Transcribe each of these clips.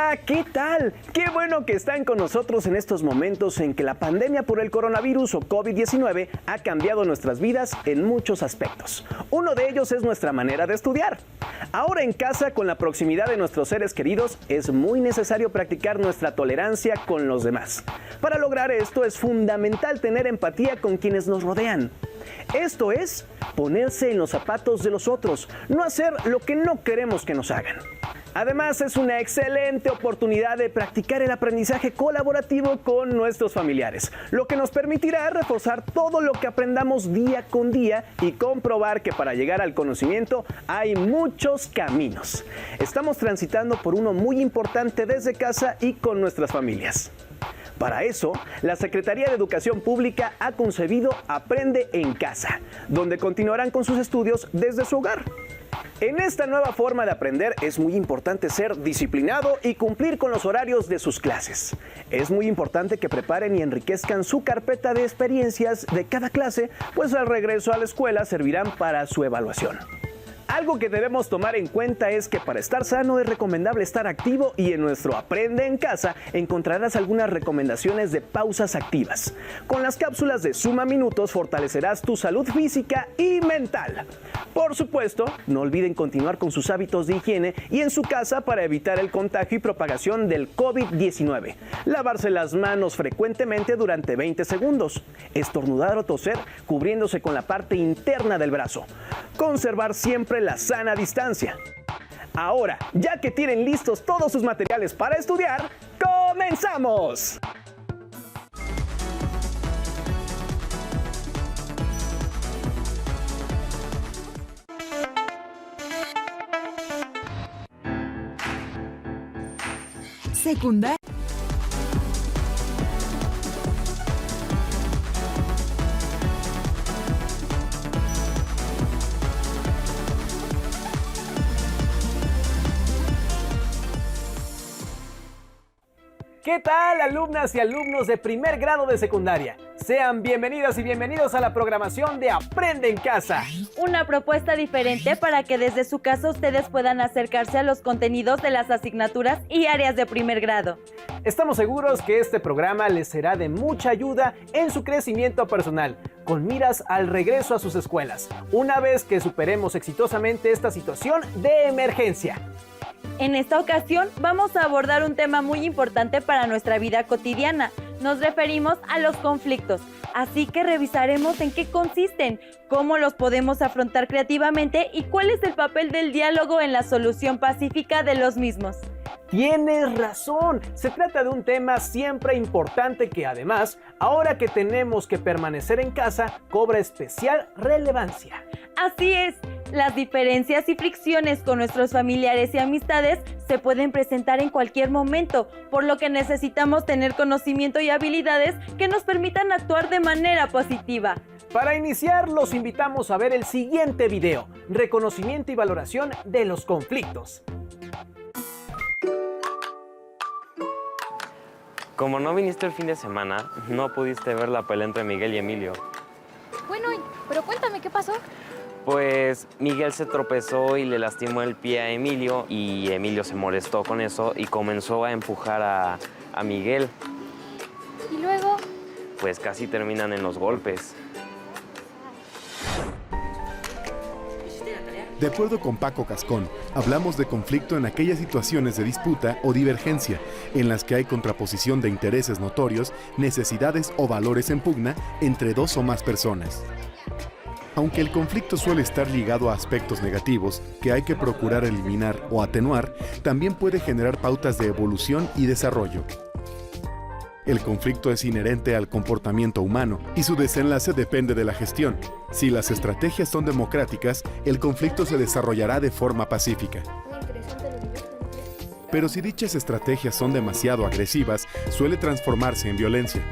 Hola, ¿qué tal? Qué bueno que están con nosotros en estos momentos en que la pandemia por el coronavirus o COVID-19 ha cambiado nuestras vidas en muchos aspectos. Uno de ellos es nuestra manera de estudiar. Ahora en casa, con la proximidad de nuestros seres queridos, es muy necesario practicar nuestra tolerancia con los demás. Para lograr esto es fundamental tener empatía con quienes nos rodean. Esto es ponerse en los zapatos de los otros, no hacer lo que no queremos que nos hagan. Además, es una excelente oportunidad de practicar el aprendizaje colaborativo con nuestros familiares, lo que nos permitirá reforzar todo lo que aprendamos día con día y comprobar que para llegar al conocimiento hay muchos caminos. Estamos transitando por uno muy importante desde casa y con nuestras familias. Para eso, la Secretaría de Educación Pública ha concebido Aprende en Casa, donde continuarán con sus estudios desde su hogar. En esta nueva forma de aprender es muy importante ser disciplinado y cumplir con los horarios de sus clases. Es muy importante que preparen y enriquezcan su carpeta de experiencias de cada clase, pues al regreso a la escuela servirán para su evaluación. Algo que debemos tomar en cuenta es que para estar sano es recomendable estar activo y en nuestro Aprende en Casa encontrarás algunas recomendaciones de pausas activas. Con las cápsulas de Suma Minutos fortalecerás tu salud física y mental. Por supuesto, no olviden continuar con sus hábitos de higiene y en su casa para evitar el contagio y propagación del COVID-19. Lavarse las manos frecuentemente durante 20 segundos. Estornudar o toser cubriéndose con la parte interna del brazo. Conservar siempre la sana distancia. Ahora, ya que tienen listos todos sus materiales para estudiar, ¡comenzamos! Secundaria. ¿Qué tal, alumnas y alumnos de primer grado de secundaria? Sean bienvenidas y bienvenidos a la programación de Aprende en Casa. Una propuesta diferente para que desde su casa ustedes puedan acercarse a los contenidos de las asignaturas y áreas de primer grado. Estamos seguros que este programa les será de mucha ayuda en su crecimiento personal, con miras al regreso a sus escuelas, una vez que superemos exitosamente esta situación de emergencia. En esta ocasión vamos a abordar un tema muy importante para nuestra vida cotidiana. Nos referimos a los conflictos, así que revisaremos en qué consisten, cómo los podemos afrontar creativamente y cuál es el papel del diálogo en la solución pacífica de los mismos. Tienes razón, se trata de un tema siempre importante que además, ahora que tenemos que permanecer en casa, cobra especial relevancia. Así es, las diferencias y fricciones con nuestros familiares y amistades se pueden presentar en cualquier momento, por lo que necesitamos tener conocimiento y habilidades que nos permitan actuar de manera positiva. Para iniciar, los invitamos a ver el siguiente video, Reconocimiento y Valoración de los Conflictos. Como no viniste el fin de semana, no pudiste ver la pelea entre Miguel y Emilio. Bueno, pero cuéntame, ¿qué pasó? Pues Miguel se tropezó y le lastimó el pie a Emilio y Emilio se molestó con eso y comenzó a empujar a Miguel. ¿Y luego? Pues casi terminan en los golpes. De acuerdo con Paco Cascón, hablamos de conflicto en aquellas situaciones de disputa o divergencia, en las que hay contraposición de intereses notorios, necesidades o valores en pugna entre dos o más personas. Aunque el conflicto suele estar ligado a aspectos negativos que hay que procurar eliminar o atenuar, también puede generar pautas de evolución y desarrollo. El conflicto es inherente al comportamiento humano y su desenlace depende de la gestión. Si las estrategias son democráticas, el conflicto se desarrollará de forma pacífica. Pero si dichas estrategias son demasiado agresivas, suele transformarse en violencia.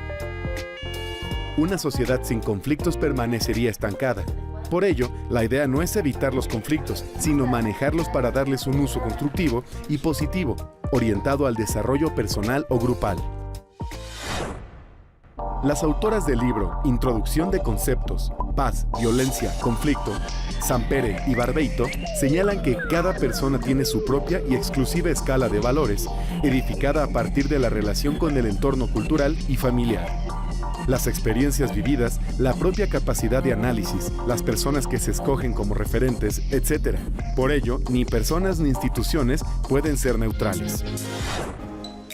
Una sociedad sin conflictos permanecería estancada. Por ello, la idea no es evitar los conflictos, sino manejarlos para darles un uso constructivo y positivo, orientado al desarrollo personal o grupal. Las autoras del libro Introducción de Conceptos, Paz, Violencia, Conflicto, Sampere y Barbeito señalan que cada persona tiene su propia y exclusiva escala de valores, edificada a partir de la relación con el entorno cultural y familiar. Las experiencias vividas, la propia capacidad de análisis, las personas que se escogen como referentes, etc. Por ello, ni personas ni instituciones pueden ser neutrales.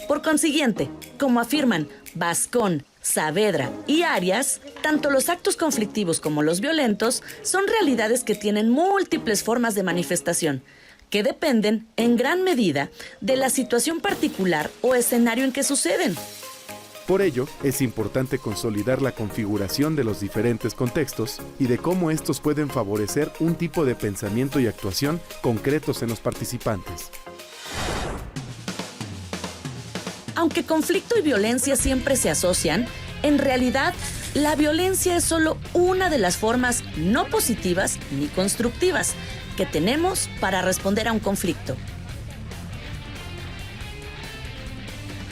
Por consiguiente, como afirman Bascón, Saavedra y Arias, tanto los actos conflictivos como los violentos son realidades que tienen múltiples formas de manifestación, que dependen, en gran medida, de la situación particular o escenario en que suceden. Por ello, es importante consolidar la configuración de los diferentes contextos y de cómo estos pueden favorecer un tipo de pensamiento y actuación concretos en los participantes. Aunque conflicto y violencia siempre se asocian, en realidad, la violencia es solo una de las formas no positivas ni constructivas que tenemos para responder a un conflicto.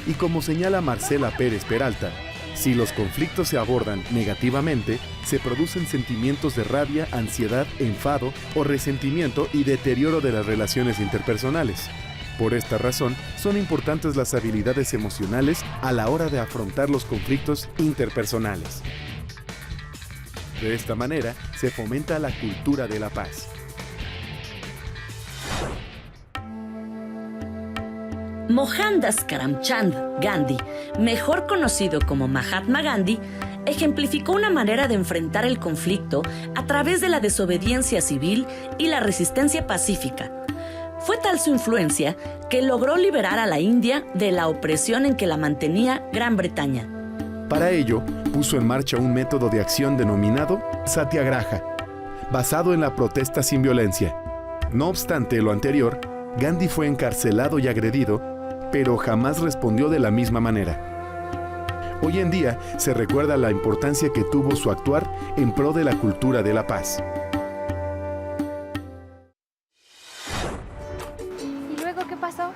Y como señala Marcela Pérez Peralta, si los conflictos se abordan negativamente, se producen sentimientos de rabia, ansiedad, enfado o resentimiento y deterioro de las relaciones interpersonales. Por esta razón, son importantes las habilidades emocionales a la hora de afrontar los conflictos interpersonales. De esta manera, se fomenta la cultura de la paz. Mohandas Karamchand Gandhi, mejor conocido como Mahatma Gandhi, ejemplificó una manera de enfrentar el conflicto a través de la desobediencia civil y la resistencia pacífica. Fue tal su influencia que logró liberar a la India de la opresión en que la mantenía Gran Bretaña. Para ello, puso en marcha un método de acción denominado Satyagraha, basado en la protesta sin violencia. No obstante lo anterior, Gandhi fue encarcelado y agredido, pero jamás respondió de la misma manera. Hoy en día se recuerda la importancia que tuvo su actuar en pro de la cultura de la paz. ¿Y luego qué pasó?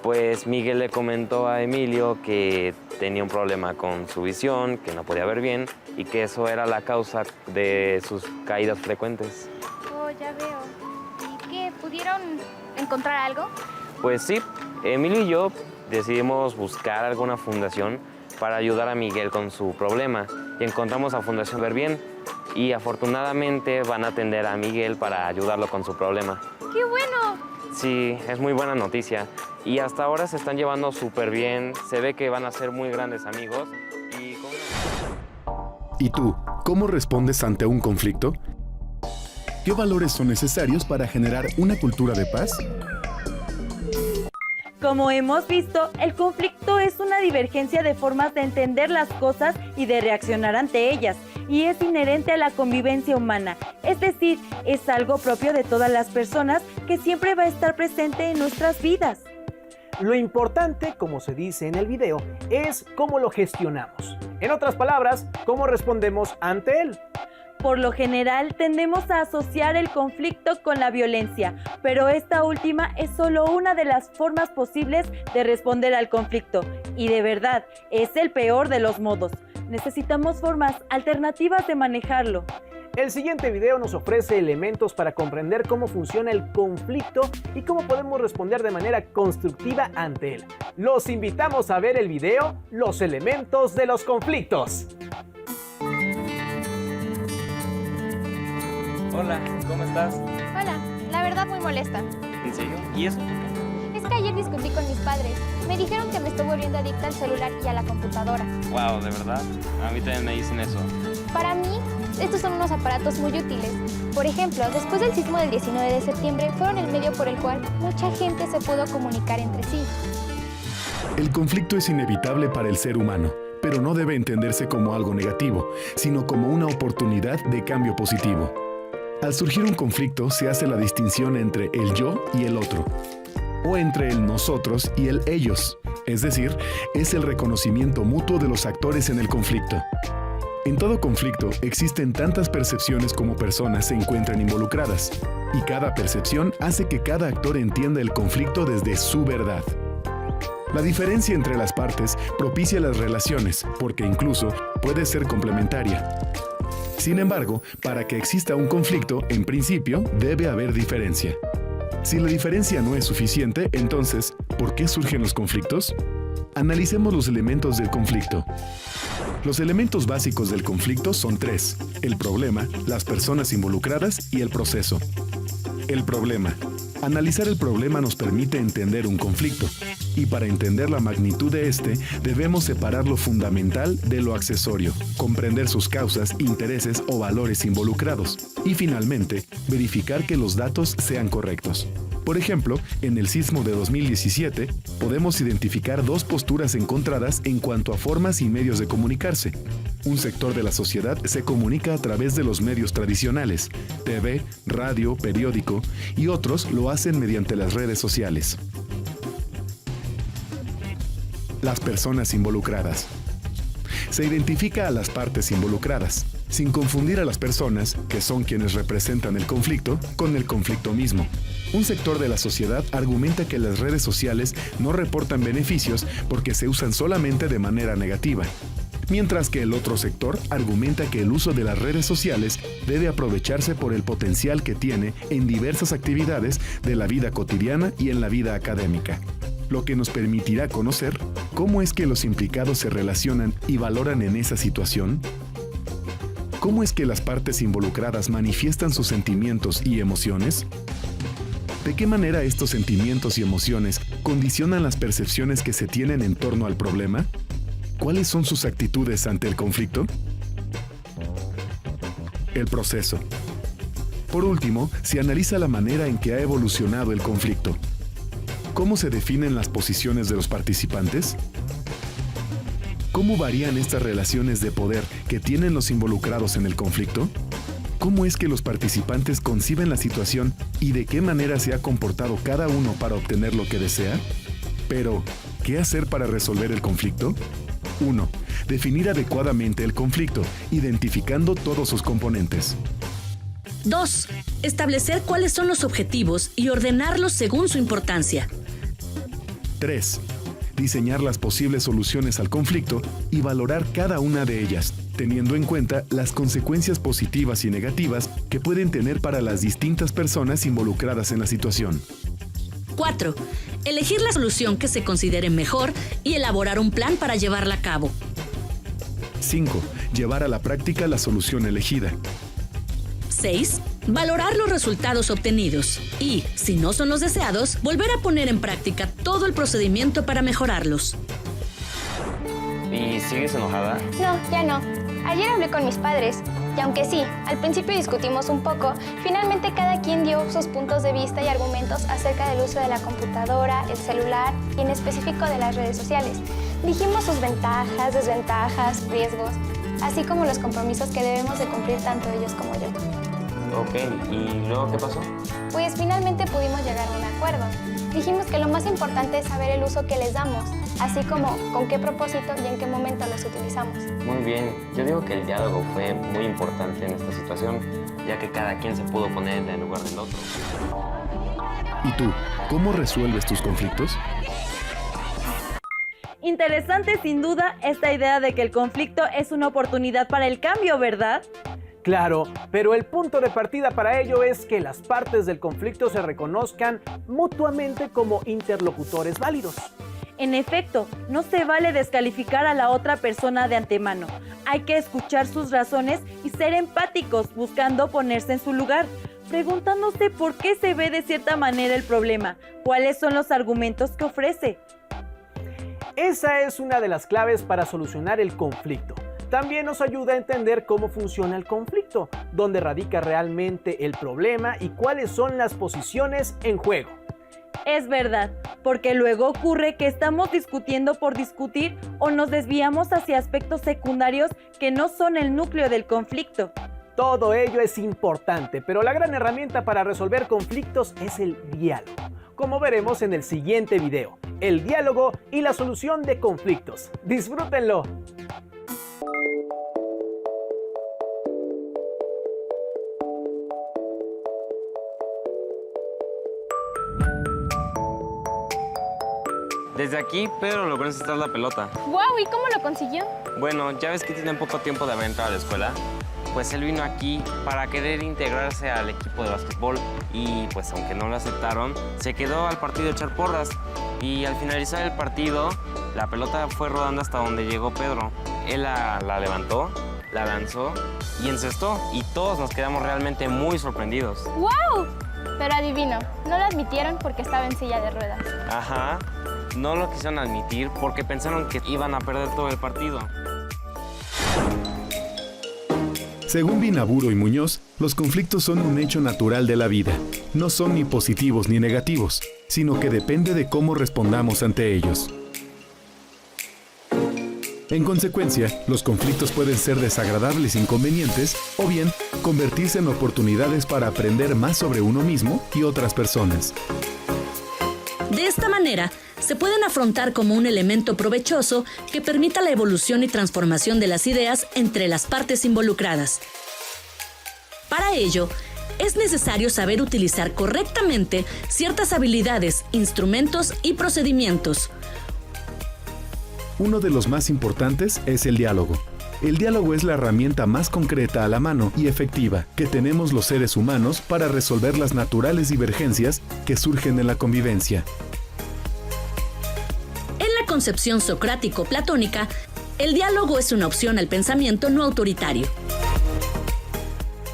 Pues Miguel le comentó a Emilio que tenía un problema con su visión, que no podía ver bien y que eso era la causa de sus caídas frecuentes. Oh, ya veo. ¿Y qué? ¿Pudieron encontrar algo? Pues sí, Emilio y yo decidimos buscar alguna fundación para ayudar a Miguel con su problema y encontramos a Fundación Ver Bien y afortunadamente van a atender a Miguel para ayudarlo con su problema. ¡Qué bueno! Sí, es muy buena noticia y hasta ahora se están llevando súper bien, se ve que van a ser muy grandes amigos ¿Y tú, cómo respondes ante un conflicto? ¿Qué valores son necesarios para generar una cultura de paz? Como hemos visto, el conflicto es una divergencia de formas de entender las cosas y de reaccionar ante ellas, y es inherente a la convivencia humana, es decir, es algo propio de todas las personas que siempre va a estar presente en nuestras vidas. Lo importante, como se dice en el video, es cómo lo gestionamos. En otras palabras, cómo respondemos ante él. Por lo general, tendemos a asociar el conflicto con la violencia, pero esta última es solo una de las formas posibles de responder al conflicto. Y de verdad, es el peor de los modos. Necesitamos formas alternativas de manejarlo. El siguiente video nos ofrece elementos para comprender cómo funciona el conflicto y cómo podemos responder de manera constructiva ante él. Los invitamos a ver el video Los elementos de los conflictos. Hola, ¿cómo estás? Hola, la verdad muy molesta. ¿En serio? ¿Y eso? Es que ayer discutí con mis padres. Me dijeron que me estoy volviendo adicta al celular y a la computadora. Wow, ¿de verdad? A mí también me dicen eso. Para mí, estos son unos aparatos muy útiles. Por ejemplo, después del sismo del 19 de septiembre, fueron el medio por el cual mucha gente se pudo comunicar entre sí. El conflicto es inevitable para el ser humano, pero no debe entenderse como algo negativo, sino como una oportunidad de cambio positivo. Al surgir un conflicto, se hace la distinción entre el yo y el otro, o entre el nosotros y el ellos, es decir, es el reconocimiento mutuo de los actores en el conflicto. En todo conflicto existen tantas percepciones como personas se encuentran involucradas, y cada percepción hace que cada actor entienda el conflicto desde su verdad. La diferencia entre las partes propicia las relaciones, porque incluso puede ser complementaria. Sin embargo, para que exista un conflicto, en principio, debe haber diferencia. Si la diferencia no es suficiente, entonces, ¿por qué surgen los conflictos? Analicemos los elementos del conflicto. Los elementos básicos del conflicto son 3: el problema, las personas involucradas y el proceso. El problema. Analizar el problema nos permite entender un conflicto, y para entender la magnitud de este, debemos separar lo fundamental de lo accesorio, comprender sus causas, intereses o valores involucrados, y finalmente, verificar que los datos sean correctos. Por ejemplo, en el sismo de 2017, podemos identificar 2 posturas encontradas en cuanto a formas y medios de comunicarse. Un sector de la sociedad se comunica a través de los medios tradicionales, TV, radio, periódico, y otros lo hacen mediante las redes sociales. Las personas involucradas. Se identifica a las partes involucradas, sin confundir a las personas, que son quienes representan el conflicto, con el conflicto mismo. Un sector de la sociedad argumenta que las redes sociales no reportan beneficios porque se usan solamente de manera negativa, mientras que el otro sector argumenta que el uso de las redes sociales debe aprovecharse por el potencial que tiene en diversas actividades de la vida cotidiana y en la vida académica, lo que nos permitirá conocer cómo es que los implicados se relacionan y valoran en esa situación. ¿Cómo es que las partes involucradas manifiestan sus sentimientos y emociones? ¿De qué manera estos sentimientos y emociones condicionan las percepciones que se tienen en torno al problema? ¿Cuáles son sus actitudes ante el conflicto? El proceso. Por último, se analiza la manera en que ha evolucionado el conflicto. ¿Cómo se definen las posiciones de los participantes? ¿Cómo varían estas relaciones de poder que tienen los involucrados en el conflicto? ¿Cómo es que los participantes conciben la situación y de qué manera se ha comportado cada uno para obtener lo que desea? Pero, ¿qué hacer para resolver el conflicto? 1. Definir adecuadamente el conflicto, identificando todos sus componentes. 2. Establecer cuáles son los objetivos y ordenarlos según su importancia. 3. Diseñar las posibles soluciones al conflicto y valorar cada una de ellas, teniendo en cuenta las consecuencias positivas y negativas que pueden tener para las distintas personas involucradas en la situación. 4. Elegir la solución que se considere mejor y elaborar un plan para llevarla a cabo. 5. Llevar a la práctica la solución elegida. 6. Valorar los resultados obtenidos y, si no son los deseados, volver a poner en práctica todo el procedimiento para mejorarlos. ¿Y sigues enojada? No, ya no. Ayer hablé con mis padres y aunque sí, al principio discutimos un poco, finalmente cada quien dio sus puntos de vista y argumentos acerca del uso de la computadora, el celular y en específico de las redes sociales. Dijimos sus ventajas, desventajas, riesgos, así como los compromisos que debemos de cumplir tanto ellos como yo. Ok, ¿y luego qué pasó? Pues finalmente pudimos llegar a un acuerdo. Dijimos que lo más importante es saber el uso que les damos, así como con qué propósito y en qué momento los utilizamos. Muy bien, yo digo que el diálogo fue muy importante en esta situación, ya que cada quien se pudo poner en el lugar del otro. ¿Y tú, cómo resuelves tus conflictos? Interesante sin duda esta idea de que el conflicto es una oportunidad para el cambio, ¿verdad? Claro, pero el punto de partida para ello es que las partes del conflicto se reconozcan mutuamente como interlocutores válidos. En efecto, no se vale descalificar a la otra persona de antemano. Hay que escuchar sus razones y ser empáticos, buscando ponerse en su lugar, preguntándose por qué se ve de cierta manera el problema, cuáles son los argumentos que ofrece. Esa es una de las claves para solucionar el conflicto. También nos ayuda a entender cómo funciona el conflicto, dónde radica realmente el problema y cuáles son las posiciones en juego. Es verdad, porque luego ocurre que estamos discutiendo por discutir o nos desviamos hacia aspectos secundarios que no son el núcleo del conflicto. Todo ello es importante, pero la gran herramienta para resolver conflictos es el diálogo, como veremos en el siguiente video, el diálogo y la solución de conflictos. ¡Disfrútenlo! Desde aquí, Pedro logró encestar la pelota. ¡Wow! ¿Y cómo lo consiguió? Bueno, ya ves que tiene poco tiempo de haber entrado a la escuela. Pues él vino aquí para querer integrarse al equipo de básquetbol y pues aunque no lo aceptaron, se quedó al partido a echar porras y al finalizar el partido, la pelota fue rodando hasta donde llegó Pedro. Él la levantó, la lanzó y encestó y todos nos quedamos realmente muy sorprendidos. ¡Wow! Pero adivino, no lo admitieron porque estaba en silla de ruedas. Ajá, no lo quisieron admitir porque pensaron que iban a perder todo el partido. Según Binaburo y Muñoz, los conflictos son un hecho natural de la vida. No son ni positivos ni negativos, sino que depende de cómo respondamos ante ellos. En consecuencia, los conflictos pueden ser desagradables e inconvenientes, o bien convertirse en oportunidades para aprender más sobre uno mismo y otras personas. De esta manera, se pueden afrontar como un elemento provechoso que permita la evolución y transformación de las ideas entre las partes involucradas. Para ello, es necesario saber utilizar correctamente ciertas habilidades, instrumentos y procedimientos. Uno de los más importantes es el diálogo. El diálogo es la herramienta más concreta a la mano y efectiva que tenemos los seres humanos para resolver las naturales divergencias que surgen en la convivencia. En la concepción socrático-platónica, el diálogo es una opción al pensamiento no autoritario.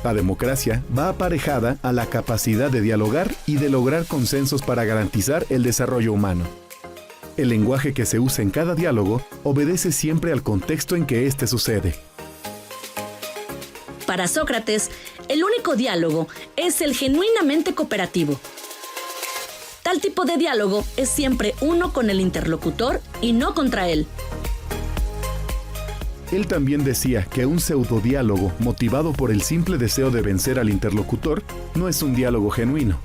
La democracia va aparejada a la capacidad de dialogar y de lograr consensos para garantizar el desarrollo humano. El lenguaje que se usa en cada diálogo obedece siempre al contexto en que éste sucede. Para Sócrates, el único diálogo es el genuinamente cooperativo. Tal tipo de diálogo es siempre uno con el interlocutor y no contra él. Él también decía que un pseudodiálogo motivado por el simple deseo de vencer al interlocutor no es un diálogo genuino.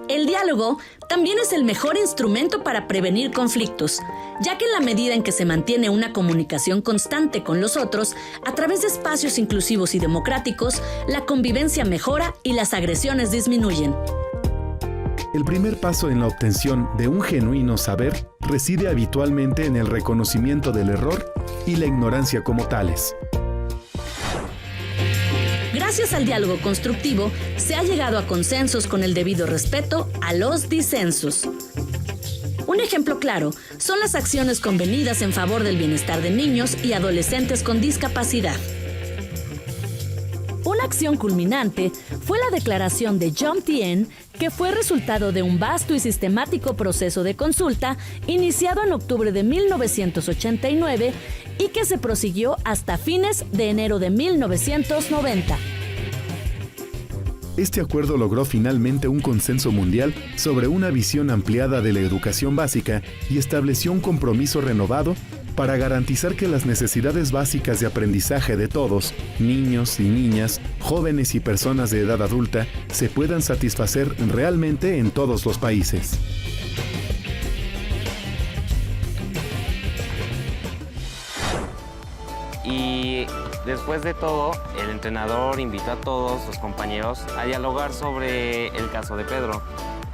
El diálogo también es el mejor instrumento para prevenir conflictos, ya que en la medida en que se mantiene una comunicación constante con los otros, a través de espacios inclusivos y democráticos, la convivencia mejora y las agresiones disminuyen. El primer paso en la obtención de un genuino saber reside habitualmente en el reconocimiento del error y la ignorancia como tales. Gracias al diálogo constructivo, se ha llegado a consensos con el debido respeto a los disensos. Un ejemplo claro son las acciones convenidas en favor del bienestar de niños y adolescentes con discapacidad. Una acción culminante fue la declaración de Jomtien, que fue resultado de un vasto y sistemático proceso de consulta iniciado en octubre de 1989 y que se prosiguió hasta fines de enero de 1990. Este acuerdo logró finalmente un consenso mundial sobre una visión ampliada de la educación básica y estableció un compromiso renovado para garantizar que las necesidades básicas de aprendizaje de todos, niños y niñas, jóvenes y personas de edad adulta, se puedan satisfacer realmente en todos los países. Y después de todo, el entrenador invitó a todos los compañeros a dialogar sobre el caso de Pedro.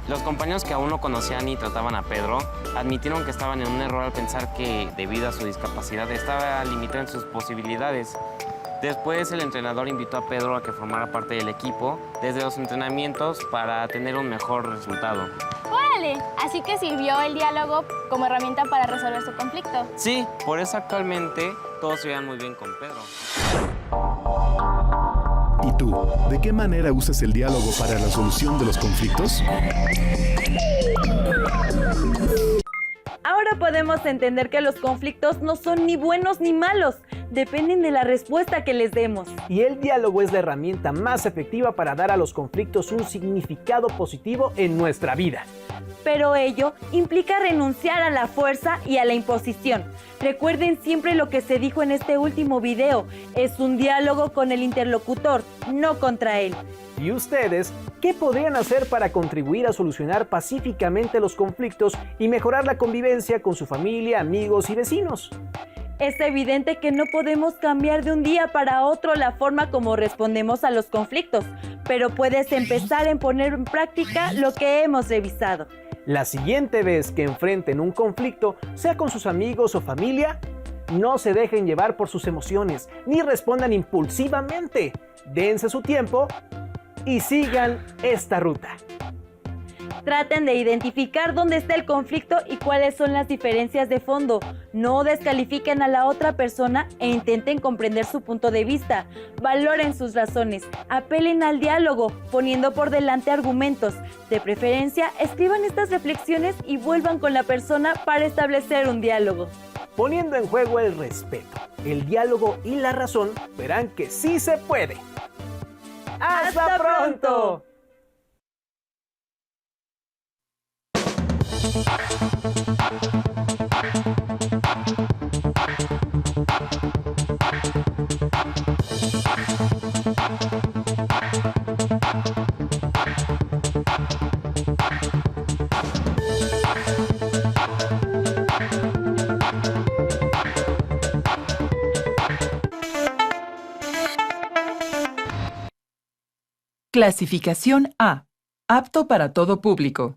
Los compañeros que aún no conocían y trataban a Pedro admitieron que estaban en un error al pensar que, debido a su discapacidad, estaba limitado en sus posibilidades. Después, el entrenador invitó a Pedro a que formara parte del equipo desde los entrenamientos para tener un mejor resultado. ¡Órale! Así que sirvió el diálogo como herramienta para resolver su conflicto. Sí, por eso actualmente todos se llevan muy bien con Pedro. ¿Y tú, de qué manera usas el diálogo para la solución de los conflictos? Ahora podemos entender que los conflictos no son ni buenos ni malos, dependen de la respuesta que les demos. Y el diálogo es la herramienta más efectiva para dar a los conflictos un significado positivo en nuestra vida. Pero ello implica renunciar a la fuerza y a la imposición. Recuerden siempre lo que se dijo en este último video, es un diálogo con el interlocutor, no contra él. ¿Y ustedes qué podrían hacer para contribuir a solucionar pacíficamente los conflictos y mejorar la convivencia con su familia, amigos y vecinos? Es evidente que no podemos cambiar de un día para otro la forma como respondemos a los conflictos, pero puedes empezar a poner en práctica lo que hemos revisado. La siguiente vez que enfrenten un conflicto, sea con sus amigos o familia, no se dejen llevar por sus emociones, ni respondan impulsivamente. Dense su tiempo y sigan esta ruta. Traten de identificar dónde está el conflicto y cuáles son las diferencias de fondo. No descalifiquen a la otra persona e intenten comprender su punto de vista. Valoren sus razones. Apelen al diálogo, poniendo por delante argumentos. De preferencia, escriban estas reflexiones y vuelvan con la persona para establecer un diálogo. Poniendo en juego el respeto, el diálogo y la razón, verán que sí se puede. ¡Hasta pronto! Clasificación A. Apto para todo público.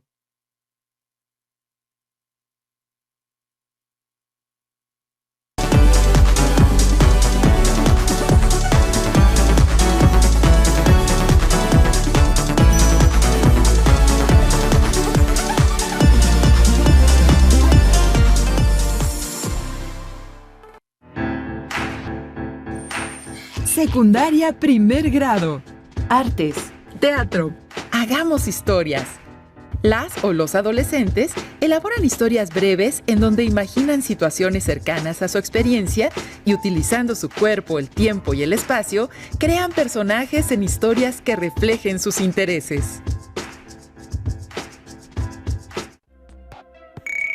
Secundaria primer grado. Artes, teatro. Hagamos historias. Las o los adolescentes elaboran historias breves en donde imaginan situaciones cercanas a su experiencia y utilizando su cuerpo, el tiempo y el espacio, crean personajes en historias que reflejen sus intereses.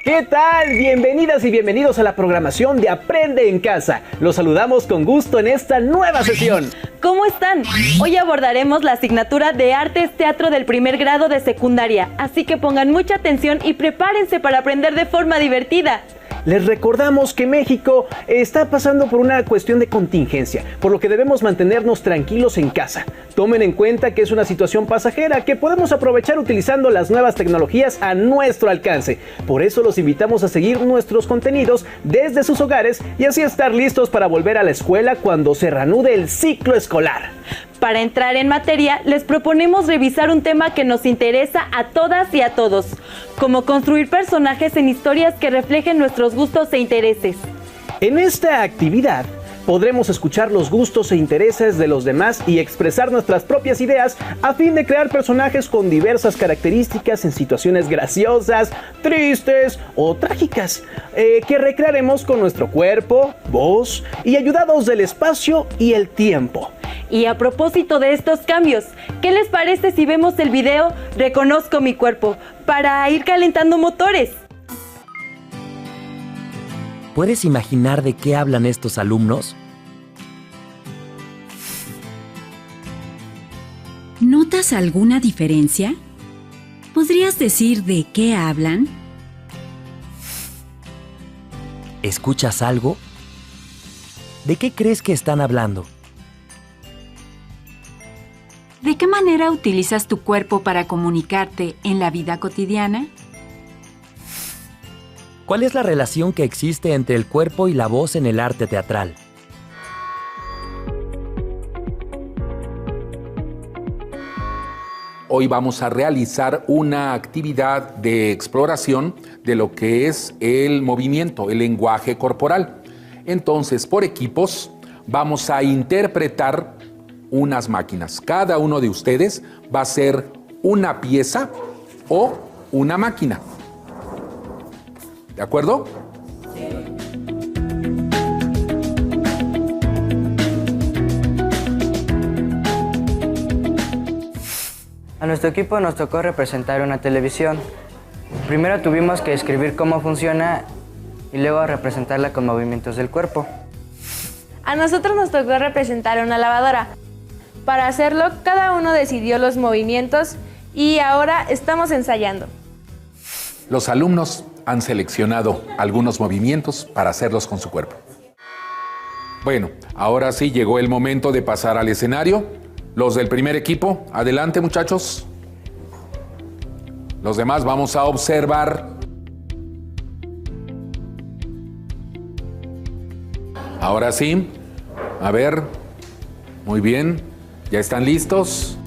¿Qué tal? Bienvenidas y bienvenidos a la programación de Aprende en Casa. Los saludamos con gusto en esta nueva sesión. ¿Cómo están? Hoy abordaremos la asignatura de Artes Teatro del primer grado de secundaria, así que pongan mucha atención y prepárense para aprender de forma divertida. Les recordamos que México está pasando por una cuestión de contingencia, por lo que debemos mantenernos tranquilos en casa. Tomen en cuenta que es una situación pasajera que podemos aprovechar utilizando las nuevas tecnologías a nuestro alcance. Por eso los invitamos a seguir nuestros contenidos desde sus hogares y así estar listos para volver a la escuela cuando se reanude el ciclo escolar. Para entrar en materia, les proponemos revisar un tema que nos interesa a todas y a todos, como construir personajes en historias que reflejen nuestros gustos e intereses. En esta actividad podremos escuchar los gustos e intereses de los demás y expresar nuestras propias ideas a fin de crear personajes con diversas características en situaciones graciosas, tristes o trágicas, que recrearemos con nuestro cuerpo, voz y ayudados del espacio y el tiempo. Y a propósito de estos cambios, ¿qué les parece si vemos el video Reconozco mi cuerpo para ir calentando motores? ¿Puedes imaginar de qué hablan estos alumnos? ¿Notas alguna diferencia? ¿Podrías decir de qué hablan? ¿Escuchas algo? ¿De qué crees que están hablando? ¿De qué manera utilizas tu cuerpo para comunicarte en la vida cotidiana? ¿Cuál es la relación que existe entre el cuerpo y la voz en el arte teatral? Hoy vamos a realizar una actividad de exploración de lo que es el movimiento, el lenguaje corporal. Entonces, por equipos, vamos a interpretar unas máquinas. Cada uno de ustedes va a ser una pieza o una máquina. ¿De acuerdo? A nuestro equipo nos tocó representar una televisión. Primero tuvimos que escribir cómo funciona y luego representarla con movimientos del cuerpo. A nosotros nos tocó representar una lavadora. Para hacerlo, cada uno decidió los movimientos y ahora estamos ensayando. Los alumnos han seleccionado algunos movimientos para hacerlos con su cuerpo. Bueno, ahora sí llegó el momento de pasar al escenario. Los del primer equipo, adelante muchachos. Los demás vamos a observar. Ahora sí, a ver, muy bien, ¿ya están listos?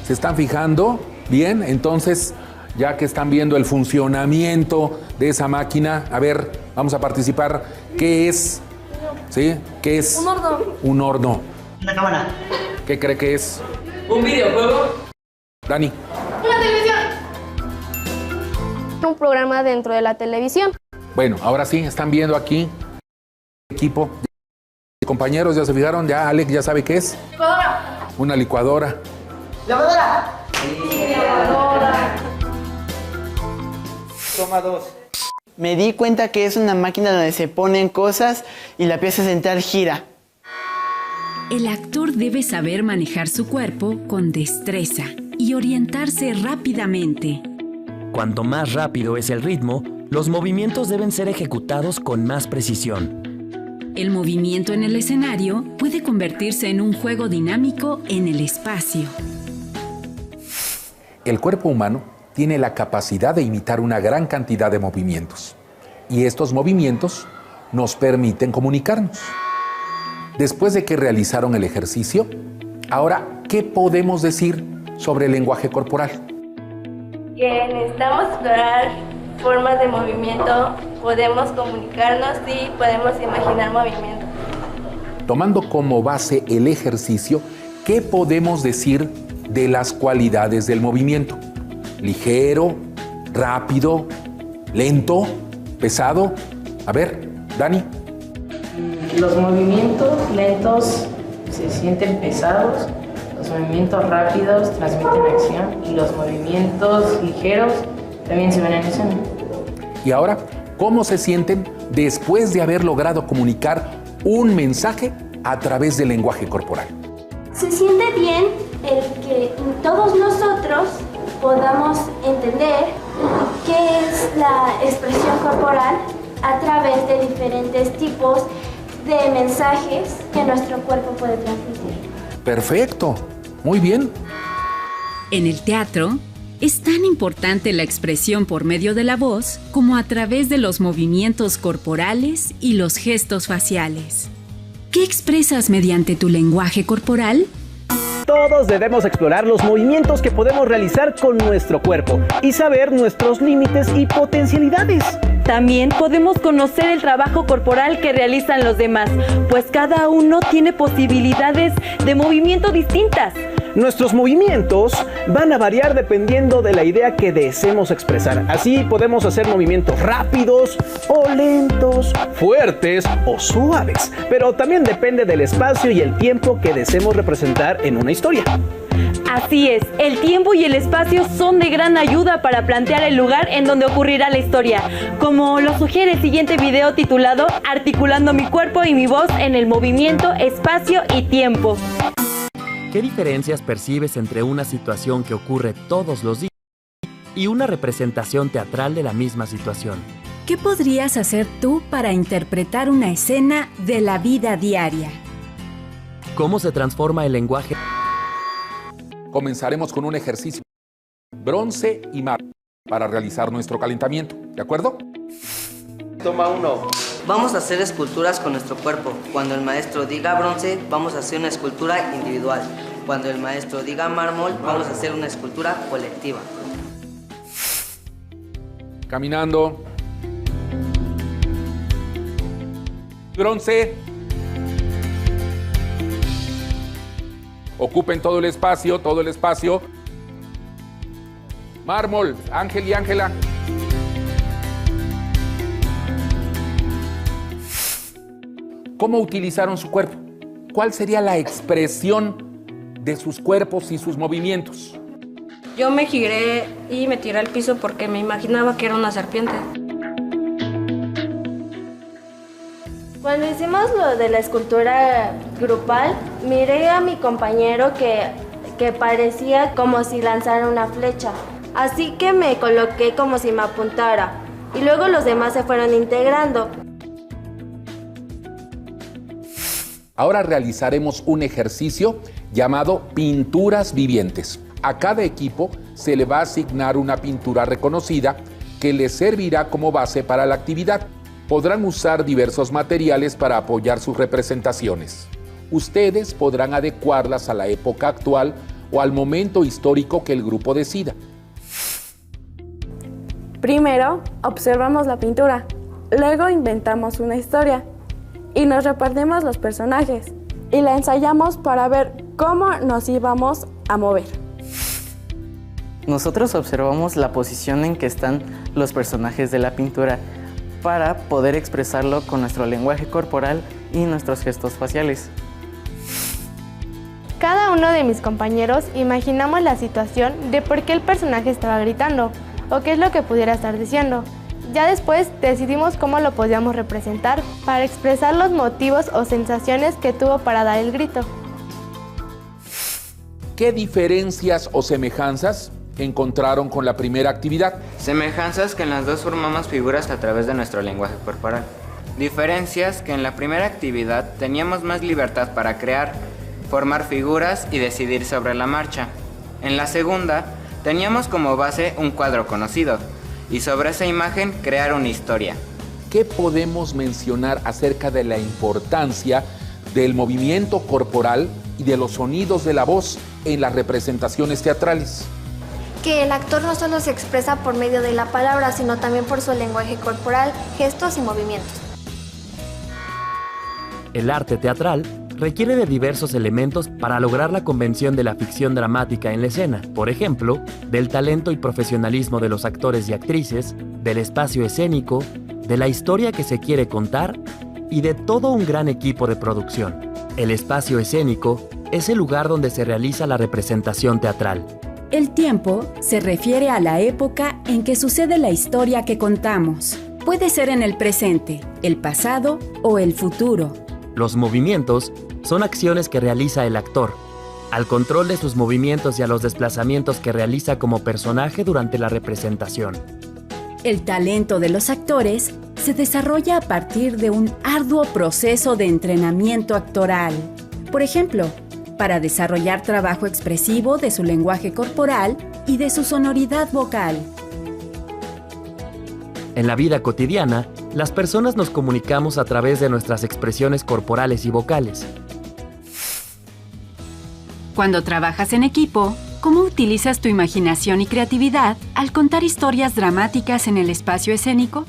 ¿Se están fijando? Bien, entonces, ya que están viendo el funcionamiento de esa máquina, a ver, vamos a participar. ¿Qué es? ¿Sí? ¿Qué es? Un horno. Un horno. Una cámara. ¿Qué cree que es? Un videojuego. Dani. Una televisión. Un programa dentro de la televisión. Bueno, ahora sí, están viendo aquí. Equipo. Compañeros, ¿ya se fijaron? ¿Ya Alex ya sabe qué es? Licuadora. Una licuadora. Lavadora. Lavadora. Toma 2. Me di cuenta que es una máquina donde se ponen cosas y la pieza central gira. El actor debe saber manejar su cuerpo con destreza y orientarse rápidamente. Cuanto más rápido es el ritmo, los movimientos deben ser ejecutados con más precisión. El movimiento en el escenario puede convertirse en un juego dinámico en el espacio. El cuerpo humano tiene la capacidad de imitar una gran cantidad de movimientos. Y estos movimientos nos permiten comunicarnos. Después de que realizaron el ejercicio, ahora, ¿qué podemos decir sobre el lenguaje corporal? Que necesitamos explorar formas de movimiento, podemos comunicarnos y podemos imaginar movimiento. Tomando como base el ejercicio, ¿qué podemos decir de las cualidades del movimiento? Ligero, rápido, lento, pesado. A ver, Dani. Los movimientos lentos se sienten pesados, los movimientos rápidos transmiten acción y los movimientos ligeros también se ven en escena. Y ahora, ¿cómo se sienten después de haber logrado comunicar un mensaje a través del lenguaje corporal? Se siente bien el que todos nosotros podamos entender qué es la expresión corporal a través de diferentes tipos de mensajes que nuestro cuerpo puede transmitir. Perfecto, muy bien. En el teatro, es tan importante la expresión por medio de la voz como a través de los movimientos corporales y los gestos faciales. ¿Qué expresas mediante tu lenguaje corporal? Todos debemos explorar los movimientos que podemos realizar con nuestro cuerpo y saber nuestros límites y potencialidades. También podemos conocer el trabajo corporal que realizan los demás, pues cada uno tiene posibilidades de movimiento distintas. Nuestros movimientos van a variar dependiendo de la idea que deseemos expresar. Así podemos hacer movimientos rápidos o lentos, fuertes o suaves, pero también depende del espacio y el tiempo que deseemos representar en una historia. Así es, el tiempo y el espacio son de gran ayuda para plantear el lugar en donde ocurrirá la historia, como lo sugiere el siguiente video titulado Articulando mi cuerpo y mi voz en el movimiento, espacio y tiempo. ¿Qué diferencias percibes entre una situación que ocurre todos los días y una representación teatral de la misma situación? ¿Qué podrías hacer tú para interpretar una escena de la vida diaria? ¿Cómo se transforma el lenguaje? Comenzaremos con un ejercicio. Bronce y mármol para realizar nuestro calentamiento. ¿De acuerdo? Toma 1. Vamos a hacer esculturas con nuestro cuerpo. Cuando el maestro diga bronce, vamos a hacer una escultura individual. Cuando el maestro diga mármol, vamos a hacer una escultura colectiva. Caminando. Bronce. Ocupen todo el espacio, todo el espacio. Mármol, Ángel y Ángela. ¿Cómo utilizaron su cuerpo? ¿Cuál sería la expresión de sus cuerpos y sus movimientos? Yo me giré y me tiré al piso porque me imaginaba que era una serpiente. Cuando hicimos lo de la escultura grupal, miré a mi compañero que parecía como si lanzara una flecha. Así que me coloqué como si me apuntara. y luego los demás se fueron integrando. Ahora realizaremos un ejercicio llamado pinturas vivientes. A cada equipo se le va a asignar una pintura reconocida que les servirá como base para la actividad. Podrán usar diversos materiales para apoyar sus representaciones. Ustedes podrán adecuarlas a la época actual o al momento histórico que el grupo decida. Primero, observamos la pintura, luego inventamos una historia y nos repartimos los personajes y la ensayamos para ver cómo nos íbamos a mover. Nosotros observamos la posición en que están los personajes de la pintura para poder expresarlo con nuestro lenguaje corporal y nuestros gestos faciales. Cada uno de mis compañeros imaginamos la situación de por qué el personaje estaba gritando o qué es lo que pudiera estar diciendo. Ya después decidimos cómo lo podíamos representar para expresar los motivos o sensaciones que tuvo para dar el grito. ¿Qué diferencias o semejanzas encontraron con la primera actividad? Semejanzas que en las dos formamos figuras a través de nuestro lenguaje corporal. Diferencias que en la primera actividad teníamos más libertad para crear, formar figuras y decidir sobre la marcha. En la segunda, teníamos como base un cuadro conocido y sobre esa imagen crear una historia. ¿Qué podemos mencionar acerca de la importancia del movimiento corporal y de los sonidos de la voz en las representaciones teatrales? Que el actor no solo se expresa por medio de la palabra, sino también por su lenguaje corporal, gestos y movimientos. El arte teatral requiere de diversos elementos para lograr la convención de la ficción dramática en la escena. Por ejemplo, del talento y profesionalismo de los actores y actrices, del espacio escénico, de la historia que se quiere contar y de todo un gran equipo de producción. El espacio escénico es el lugar donde se realiza la representación teatral. El tiempo se refiere a la época en que sucede la historia que contamos. Puede ser en el presente, el pasado o el futuro. Los movimientos son acciones que realiza el actor, al control de sus movimientos y a los desplazamientos que realiza como personaje durante la representación. El talento de los actores se desarrolla a partir de un arduo proceso de entrenamiento actoral. Por ejemplo, para desarrollar trabajo expresivo de su lenguaje corporal y de su sonoridad vocal. En la vida cotidiana, las personas nos comunicamos a través de nuestras expresiones corporales y vocales. Cuando trabajas en equipo, ¿cómo utilizas tu imaginación y creatividad al contar historias dramáticas en el espacio escénico?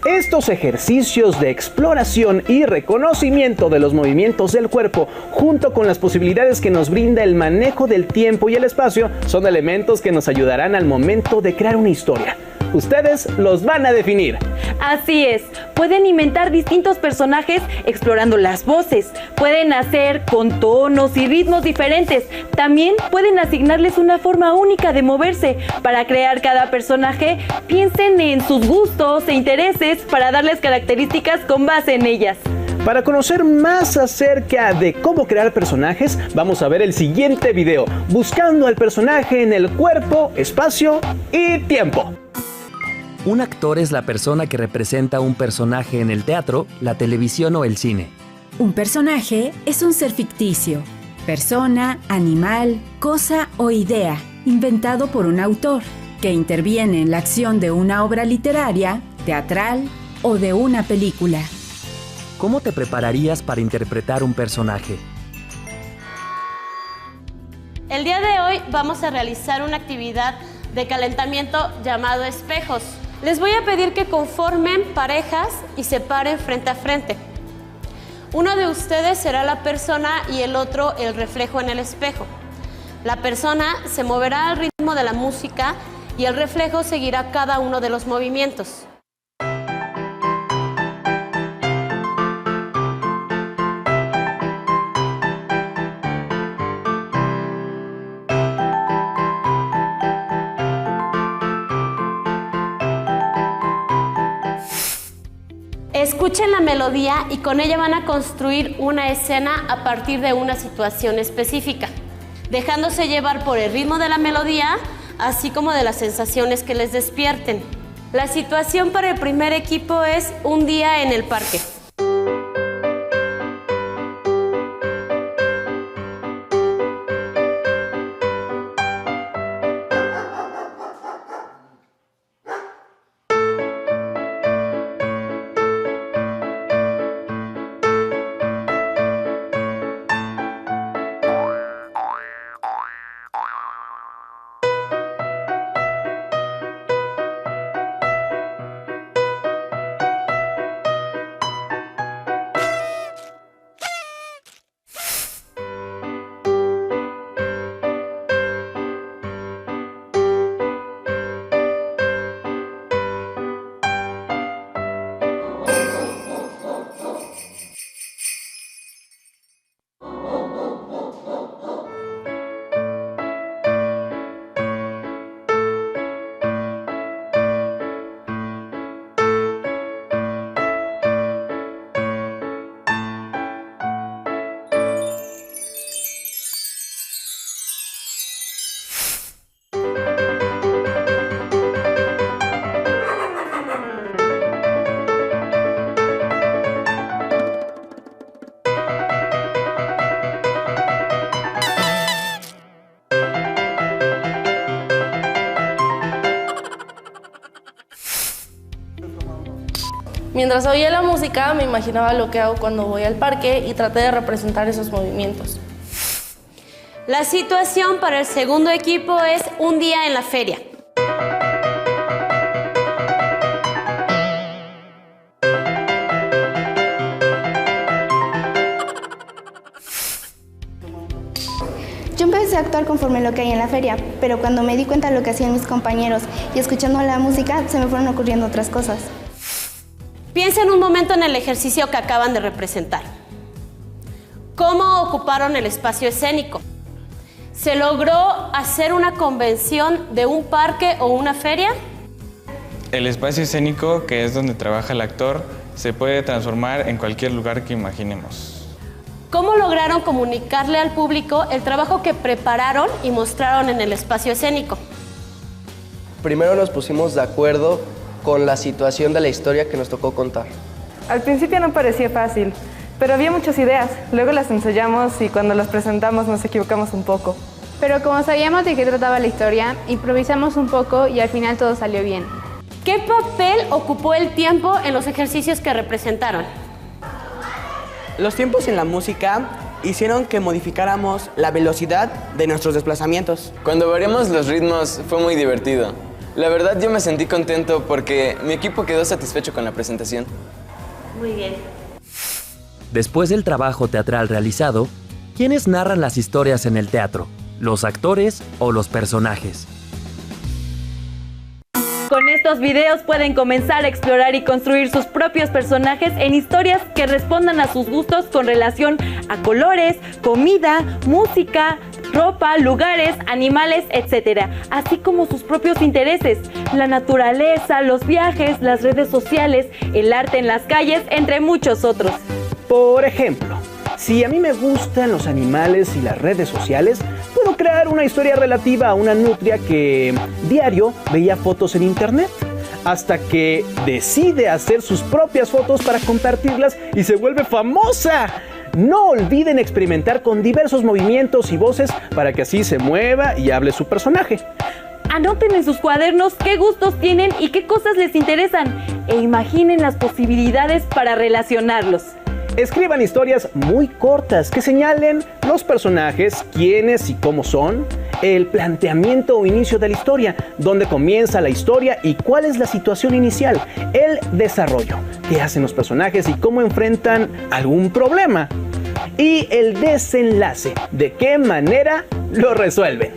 Estos ejercicios de exploración y reconocimiento de los movimientos del cuerpo, junto con las posibilidades que nos brinda el manejo del tiempo y el espacio, son elementos que nos ayudarán al momento de crear una historia. Ustedes los van a definir. Así es, pueden inventar distintos personajes explorando las voces, pueden hacer con tonos y ritmos diferentes, también pueden asignarles una forma única de moverse. Para crear cada personaje, piensen en sus gustos e intereses para darles características con base en ellas. Para conocer más acerca de cómo crear personajes, vamos a ver el siguiente video, buscando al personaje en el cuerpo, espacio y tiempo. Un actor es la persona que representa un personaje en el teatro, la televisión o el cine. Un personaje es un ser ficticio, persona, animal, cosa o idea, inventado por un autor, que interviene en la acción de una obra literaria, teatral o de una película. ¿Cómo te prepararías para interpretar un personaje? El día de hoy vamos a realizar una actividad de calentamiento llamado espejos. Les voy a pedir que conformen parejas y se paren frente a frente. Uno de ustedes será la persona y el otro el reflejo en el espejo. La persona se moverá al ritmo de la música y el reflejo seguirá cada uno de los movimientos. Escuchen la melodía y con ella van a construir una escena a partir de una situación específica, dejándose llevar por el ritmo de la melodía, así como de las sensaciones que les despierten. La situación para el primer equipo es un día en el parque. Mientras oía la música, me imaginaba lo que hago cuando voy al parque y traté de representar esos movimientos. La situación para el segundo equipo es un día en la feria. Yo empecé a actuar conforme lo que hay en la feria, pero cuando me di cuenta de lo que hacían mis compañeros y escuchando la música, se me fueron ocurriendo otras cosas. Piensen un momento en el ejercicio que acaban de representar. ¿Cómo ocuparon el espacio escénico? ¿Se logró hacer una convención de un parque o una feria? El espacio escénico, que es donde trabaja el actor, se puede transformar en cualquier lugar que imaginemos. ¿Cómo lograron comunicarle al público el trabajo que prepararon y mostraron en el espacio escénico? Primero nos pusimos de acuerdo con la situación de la historia que nos tocó contar. Al principio no parecía fácil, pero había muchas ideas. Luego las ensayamos y cuando las presentamos nos equivocamos un poco. Pero como sabíamos de qué trataba la historia, improvisamos un poco y al final todo salió bien. ¿Qué papel ocupó el tiempo en los ejercicios que representaron? Los tiempos en la música hicieron que modificáramos la velocidad de nuestros desplazamientos. Cuando variamos los ritmos fue muy divertido. La verdad yo me sentí contento porque mi equipo quedó satisfecho con la presentación. Muy bien. Después del trabajo teatral realizado, ¿quiénes narran las historias en el teatro? ¿Los actores o los personajes? Con estos videos pueden comenzar a explorar y construir sus propios personajes en historias que respondan a sus gustos con relación a colores, comida, música, ropa, lugares, animales, etc. Así como sus propios intereses, la naturaleza, los viajes, las redes sociales, el arte en las calles, entre muchos otros. Por ejemplo, si a mí me gustan los animales y las redes sociales, puedo crear una historia relativa a una nutria que diario veía fotos en internet, hasta que decide hacer sus propias fotos para compartirlas y se vuelve famosa. No olviden experimentar con diversos movimientos y voces para que así se mueva y hable su personaje. Anoten en sus cuadernos qué gustos tienen y qué cosas les interesan e imaginen las posibilidades para relacionarlos. Escriban historias muy cortas que señalen los personajes, quiénes y cómo son, el planteamiento o inicio de la historia, dónde comienza la historia y cuál es la situación inicial, el desarrollo, qué hacen los personajes y cómo enfrentan algún problema, y el desenlace, de qué manera lo resuelven.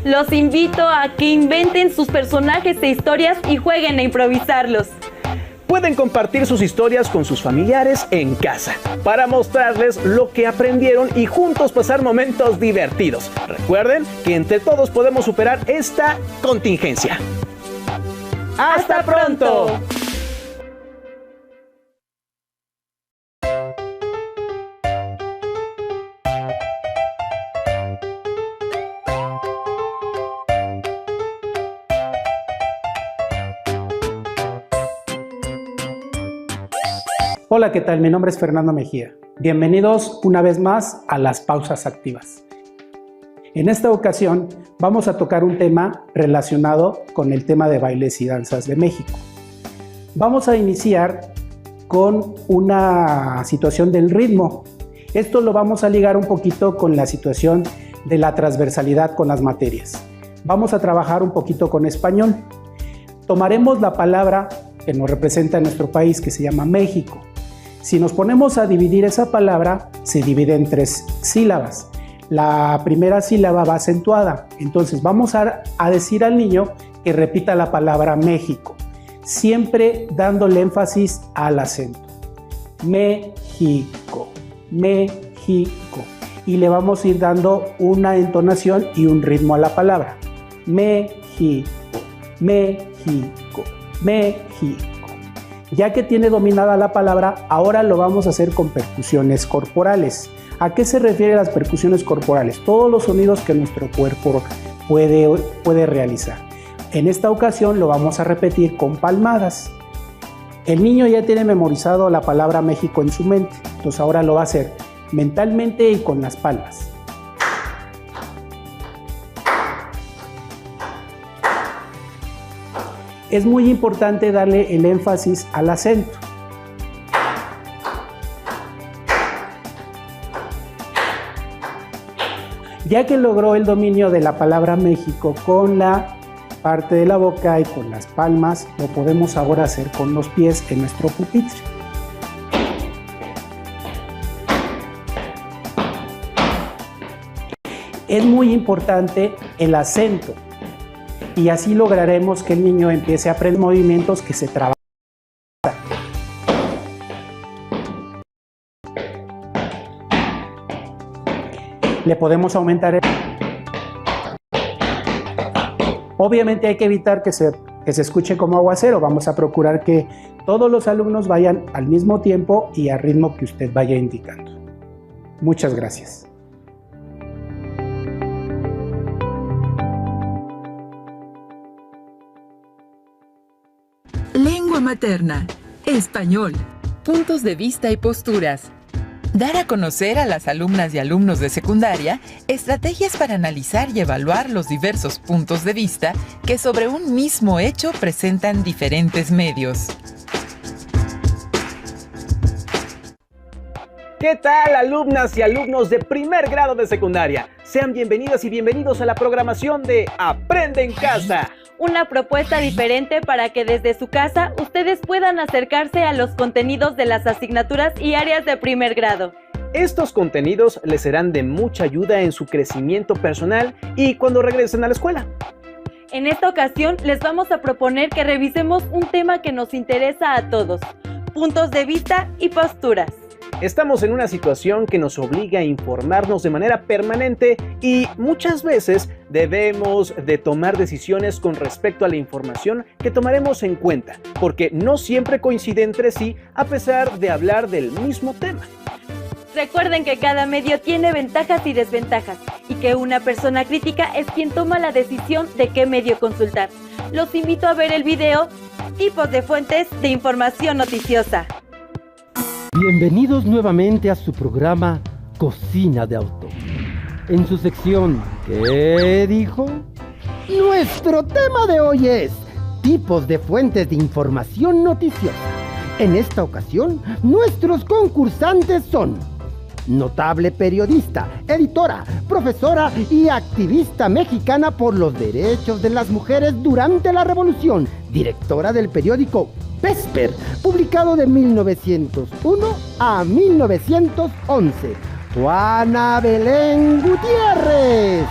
Los invito a que inventen sus personajes e historias y jueguen a improvisarlos. Pueden compartir sus historias con sus familiares en casa para mostrarles lo que aprendieron y juntos pasar momentos divertidos. Recuerden que entre todos podemos superar esta contingencia. ¡Hasta pronto! Hola, ¿qué tal? Mi nombre es Fernando Mejía. Bienvenidos una vez más a las pausas activas. En esta ocasión vamos a tocar un tema relacionado con el tema de bailes y danzas de México. Vamos a iniciar con una situación del ritmo. Esto lo vamos a ligar un poquito con la situación de la transversalidad con las materias. Vamos a trabajar un poquito con español. Tomaremos la palabra que nos representa en nuestro país, que se llama México. Si nos ponemos a dividir esa palabra, se divide en 3 sílabas. La primera sílaba va acentuada, entonces vamos a decir al niño que repita la palabra México, siempre dándole énfasis al acento. México, México. Y le vamos a ir dando una entonación y un ritmo a la palabra. México, México, México. Ya que tiene dominada la palabra, ahora lo vamos a hacer con percusiones corporales. ¿A qué se refieren las percusiones corporales? Todos los sonidos que nuestro cuerpo puede realizar. En esta ocasión lo vamos a repetir con palmadas. El niño ya tiene memorizado la palabra México en su mente, entonces ahora lo va a hacer mentalmente y con las palmas. Es muy importante darle el énfasis al acento. Ya que logró el dominio de la palabra México con la parte de la boca y con las palmas, lo podemos ahora hacer con los pies en nuestro pupitre. Es muy importante el acento y así lograremos que el niño empiece a aprender movimientos que se trabajan. Le podemos aumentar el... Obviamente hay que evitar que se escuche como aguacero. Vamos a procurar que todos los alumnos vayan al mismo tiempo y al ritmo que usted vaya indicando. Muchas gracias. Lengua materna, español, puntos de vista y posturas. Dar a conocer a las alumnas y alumnos de secundaria estrategias para analizar y evaluar los diversos puntos de vista que sobre un mismo hecho presentan diferentes medios. ¿Qué tal, alumnas y alumnos de primer grado de secundaria? Sean bienvenidas y bienvenidos a la programación de Aprende en Casa. Una propuesta diferente para que desde su casa ustedes puedan acercarse a los contenidos de las asignaturas y áreas de primer grado. Estos contenidos les serán de mucha ayuda en su crecimiento personal y cuando regresen a la escuela. En esta ocasión les vamos a proponer que revisemos un tema que nos interesa a todos: puntos de vista y posturas. Estamos en una situación que nos obliga a informarnos de manera permanente y muchas veces debemos de tomar decisiones con respecto a la información que tomaremos en cuenta, porque no siempre coincide entre sí a pesar de hablar del mismo tema. Recuerden que cada medio tiene ventajas y desventajas y que una persona crítica es quien toma la decisión de qué medio consultar. Los invito a ver el video Tipos de fuentes de información noticiosa. Bienvenidos nuevamente a su programa Cocina de Autor. En su sección ¿Qué dijo? Nuestro tema de hoy es tipos de fuentes de información noticiosa. En esta ocasión, nuestros concursantes son notable periodista, editora, profesora y activista mexicana por los derechos de las mujeres durante la Revolución, directora del periódico Vesper, publicado de 1901 a 1911, Juana Belén Gutiérrez.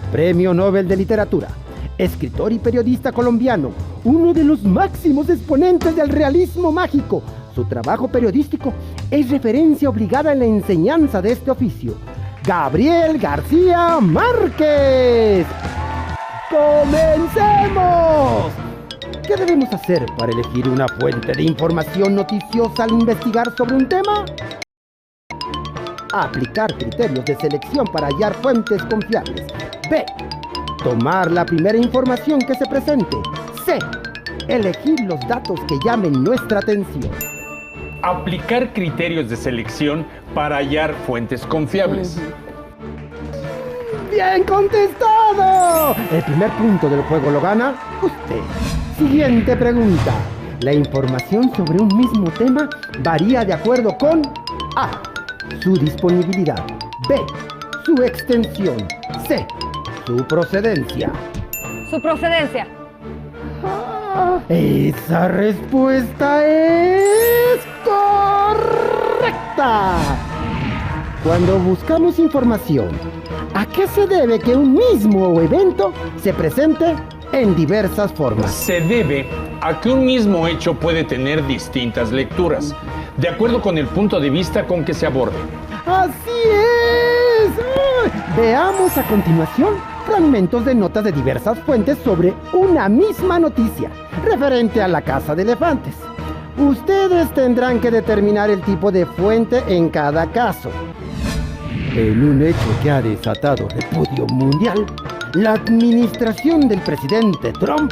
Premio Nobel de Literatura, escritor y periodista colombiano, uno de los máximos exponentes del realismo mágico. Su trabajo periodístico es referencia obligada en la enseñanza de este oficio. Gabriel García Márquez. ¡Comencemos! ¿Qué debemos hacer para elegir una fuente de información noticiosa al investigar sobre un tema? Aplicar criterios de selección para hallar fuentes confiables. B. Tomar la primera información que se presente. C. Elegir los datos que llamen nuestra atención. Aplicar criterios de selección para hallar fuentes confiables. ¡Bien contestado! El primer punto del juego lo gana usted. Siguiente pregunta. La información sobre un mismo tema varía de acuerdo con A. Su disponibilidad. B. Su extensión. C. Su procedencia. Su procedencia. Esa respuesta es correcta. Cuando buscamos información, ¿a qué se debe que un mismo evento se presente en diversas formas? Se debe a que un mismo hecho puede tener distintas lecturas, de acuerdo con el punto de vista con que se aborde. ¡Así es! Veamos a continuación fragmentos de notas de diversas fuentes sobre una misma noticia, referente a la caza de elefantes. Ustedes tendrán que determinar el tipo de fuente en cada caso. En un hecho que ha desatado repudio mundial, la administración del presidente Trump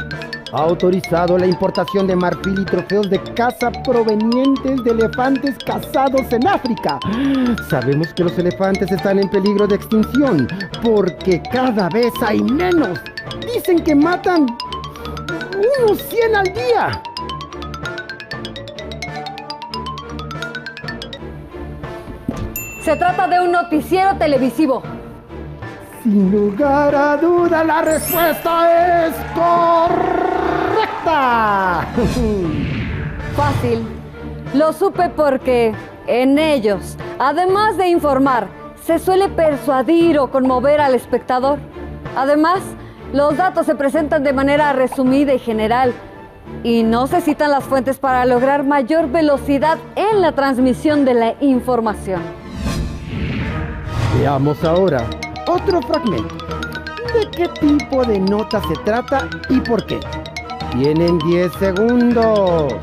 ha autorizado la importación de marfil y trofeos de caza provenientes de elefantes cazados en África. Sabemos que los elefantes están en peligro de extinción porque cada vez hay menos. Dicen que matan unos 100 al día. Se trata de un noticiero televisivo. Sin lugar a duda, la respuesta es correcta. Fácil. Lo supe porque en ellos, además de informar, se suele persuadir o conmover al espectador. Además, los datos se presentan de manera resumida y general y no se citan las fuentes para lograr mayor velocidad en la transmisión de la información. Veamos ahora otro fragmento. ¿De qué tipo de nota se trata y por qué? Tienen 10 segundos.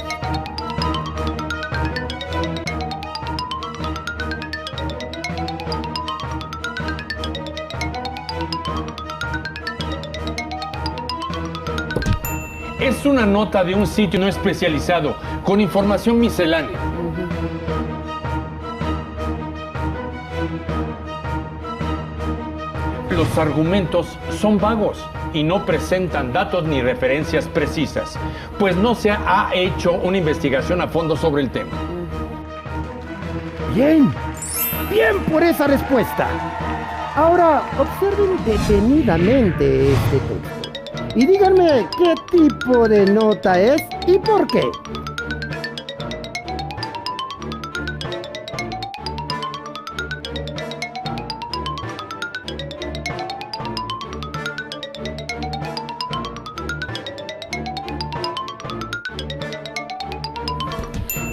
Es una nota de un sitio no especializado con información miscelánea. Los argumentos son vagos y no presentan datos ni referencias precisas, pues no se ha hecho una investigación a fondo sobre el tema. Bien, bien por esa respuesta. Ahora observen detenidamente este texto y díganme qué tipo de nota es y por qué.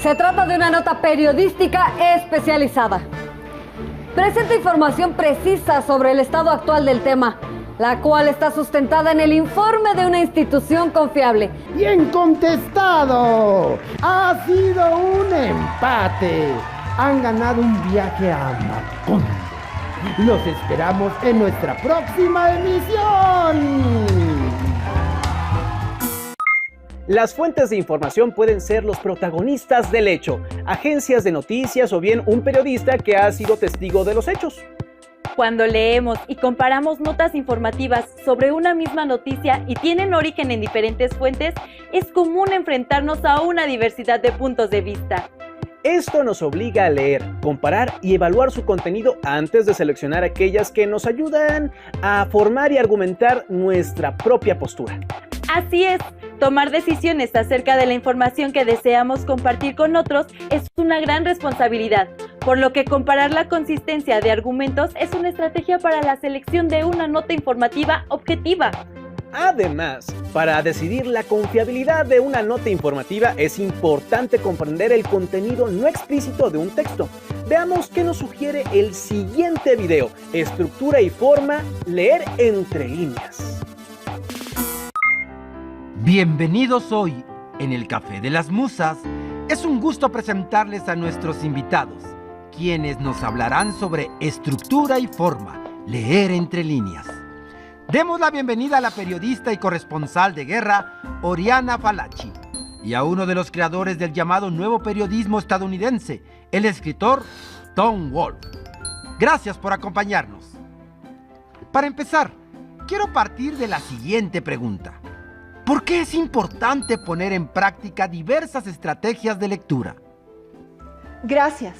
Se trata de una nota periodística especializada. Presenta información precisa sobre el estado actual del tema, la cual está sustentada en el informe de una institución confiable. ¡Bien contestado! Ha sido un empate. Han ganado un viaje a Macondo. Los esperamos en nuestra próxima emisión. Las fuentes de información pueden ser los protagonistas del hecho, agencias de noticias o bien un periodista que ha sido testigo de los hechos. Cuando leemos y comparamos notas informativas sobre una misma noticia y tienen origen en diferentes fuentes, es común enfrentarnos a una diversidad de puntos de vista. Esto nos obliga a leer, comparar y evaluar su contenido antes de seleccionar aquellas que nos ayudan a formar y argumentar nuestra propia postura. Así es, tomar decisiones acerca de la información que deseamos compartir con otros es una gran responsabilidad, por lo que comparar la consistencia de argumentos es una estrategia para la selección de una nota informativa objetiva. Además, para decidir la confiabilidad de una nota informativa es importante comprender el contenido no explícito de un texto. Veamos qué nos sugiere el siguiente video: estructura y forma, leer entre líneas. Bienvenidos hoy en el Café de las Musas. Es un gusto presentarles a nuestros invitados, quienes nos hablarán sobre estructura y forma, leer entre líneas. Demos la bienvenida a la periodista y corresponsal de guerra, Oriana Falachi. y a uno de los creadores del llamado nuevo periodismo estadounidense, el escritor Tom Wolfe. Gracias por acompañarnos. Para empezar, quiero partir de la siguiente pregunta. ¿Por qué es importante poner en práctica diversas estrategias de lectura? Gracias.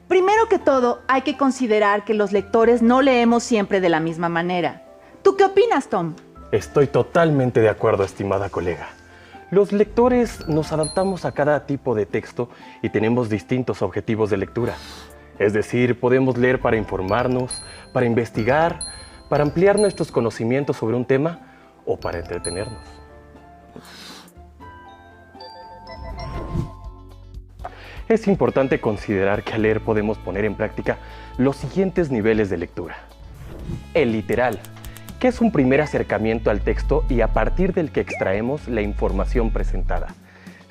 Primero que todo, hay que considerar que los lectores no leemos siempre de la misma manera. ¿Tú qué opinas, Tom? Estoy totalmente de acuerdo, estimada colega. Los lectores nos adaptamos a cada tipo de texto y tenemos distintos objetivos de lectura. Es decir, podemos leer para informarnos, para investigar, para ampliar nuestros conocimientos sobre un tema o para entretenernos. Es importante considerar que al leer podemos poner en práctica los siguientes niveles de lectura. El literal, que es un primer acercamiento al texto y a partir del que extraemos la información presentada,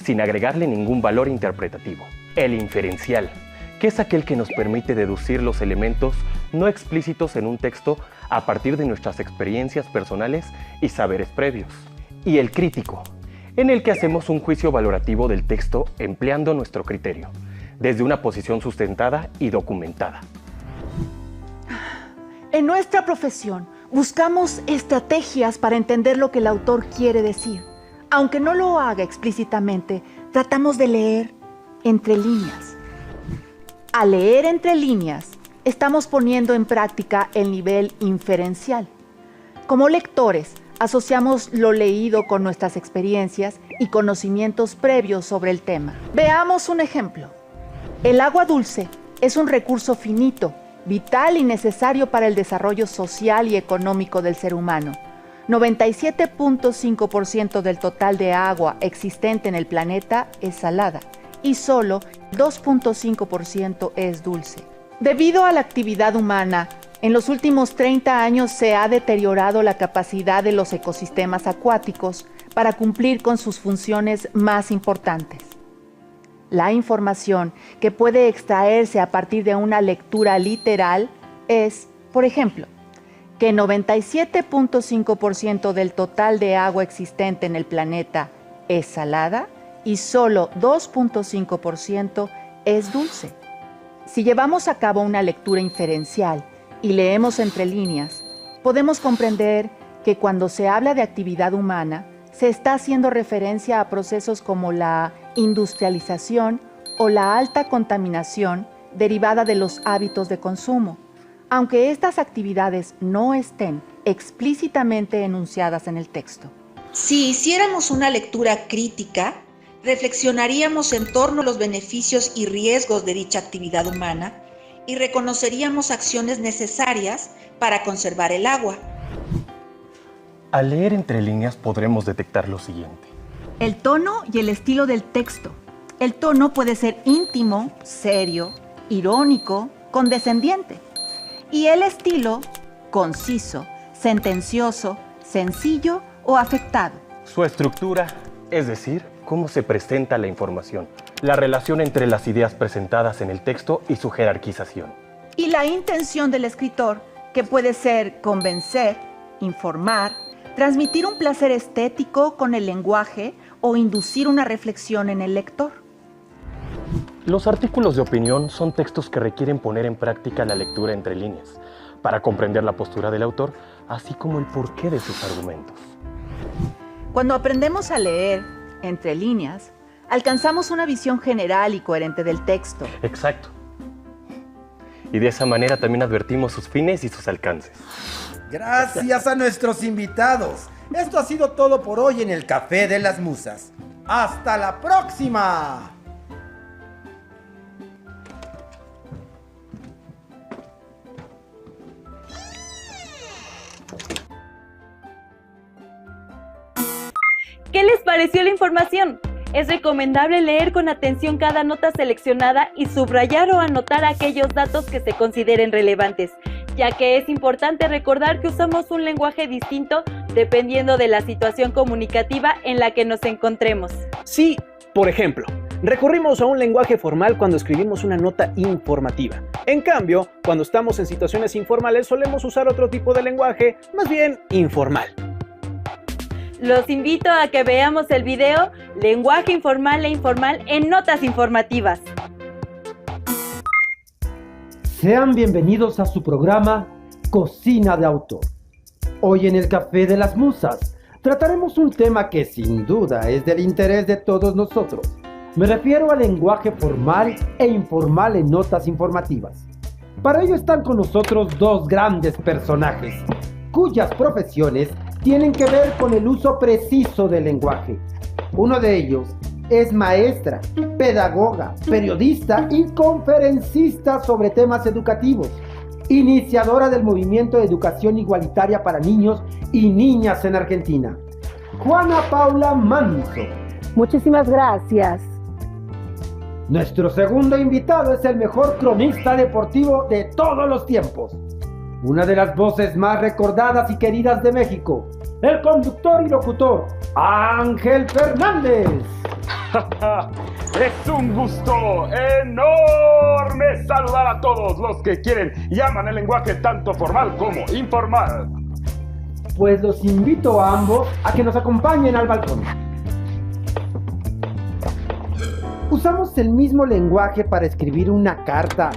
sin agregarle ningún valor interpretativo. El inferencial, que es aquel que nos permite deducir los elementos no explícitos en un texto a partir de nuestras experiencias personales y saberes previos. Y el crítico, en el que hacemos un juicio valorativo del texto empleando nuestro criterio, desde una posición sustentada y documentada. En nuestra profesión, buscamos estrategias para entender lo que el autor quiere decir. Aunque no lo haga explícitamente, tratamos de leer entre líneas. Al leer entre líneas, estamos poniendo en práctica el nivel inferencial. Como lectores, asociamos lo leído con nuestras experiencias y conocimientos previos sobre el tema. Veamos un ejemplo. El agua dulce es un recurso finito, vital y necesario para el desarrollo social y económico del ser humano. 97.5% del total de agua existente en el planeta es salada y solo 2.5% es dulce. Debido a la actividad humana, en los últimos 30 años se ha deteriorado la capacidad de los ecosistemas acuáticos para cumplir con sus funciones más importantes. La información que puede extraerse a partir de una lectura literal es, por ejemplo, que 97.5% del total de agua existente en el planeta es salada y solo 2.5% es dulce. Si llevamos a cabo una lectura inferencial y leemos entre líneas, podemos comprender que cuando se habla de actividad humana, se está haciendo referencia a procesos como la industrialización o la alta contaminación derivada de los hábitos de consumo, aunque estas actividades no estén explícitamente enunciadas en el texto. Si hiciéramos una lectura crítica, reflexionaríamos en torno a los beneficios y riesgos de dicha actividad humana y reconoceríamos acciones necesarias para conservar el agua. Al leer entre líneas podremos detectar lo siguiente. El tono y el estilo del texto. El tono puede ser íntimo, serio, irónico, condescendiente. Y el estilo, conciso, sentencioso, sencillo o afectado. Su estructura, es decir, cómo se presenta la información, la relación entre las ideas presentadas en el texto y su jerarquización. Y la intención del escritor, que puede ser convencer, informar, transmitir un placer estético con el lenguaje o inducir una reflexión en el lector. Los artículos de opinión son textos que requieren poner en práctica la lectura entre líneas, para comprender la postura del autor, así como el porqué de sus argumentos. Cuando aprendemos a leer entre líneas, alcanzamos una visión general y coherente del texto. Exacto. Y de esa manera también advertimos sus fines y sus alcances. Gracias a nuestros invitados. Esto ha sido todo por hoy en el Café de las Musas. ¡Hasta la próxima! ¿Qué les pareció la información? Es recomendable leer con atención cada nota seleccionada y subrayar o anotar aquellos datos que se consideren relevantes, ya que es importante recordar que usamos un lenguaje distinto dependiendo de la situación comunicativa en la que nos encontremos. Sí, por ejemplo, recurrimos a un lenguaje formal cuando escribimos una nota informativa. En cambio, cuando estamos en situaciones informales solemos usar otro tipo de lenguaje, más bien informal. Los invito a que veamos el video Lenguaje informal e informal en Notas Informativas. Sean bienvenidos a su programa Cocina de Autor. Hoy en el Café de las Musas trataremos un tema que sin duda es del interés de todos nosotros. Me refiero al lenguaje formal e informal en Notas Informativas. Para ello están con nosotros dos grandes personajes, cuyas profesiones tienen que ver con el uso preciso del lenguaje. Uno de ellos es maestra, pedagoga, periodista y conferencista sobre temas educativos, iniciadora del movimiento de educación igualitaria para niños y niñas en Argentina, Juana Paula Manso. Muchísimas gracias. Nuestro segundo invitado es el mejor cronista deportivo de todos los tiempos, una de las voces más recordadas y queridas de México, el conductor y locutor Ángel Fernández. Es un gusto enorme saludar a todos los que quieren y aman el lenguaje tanto formal como informal. Pues los invito a ambos a que nos acompañen al balcón. Usamos el mismo lenguaje para escribir una carta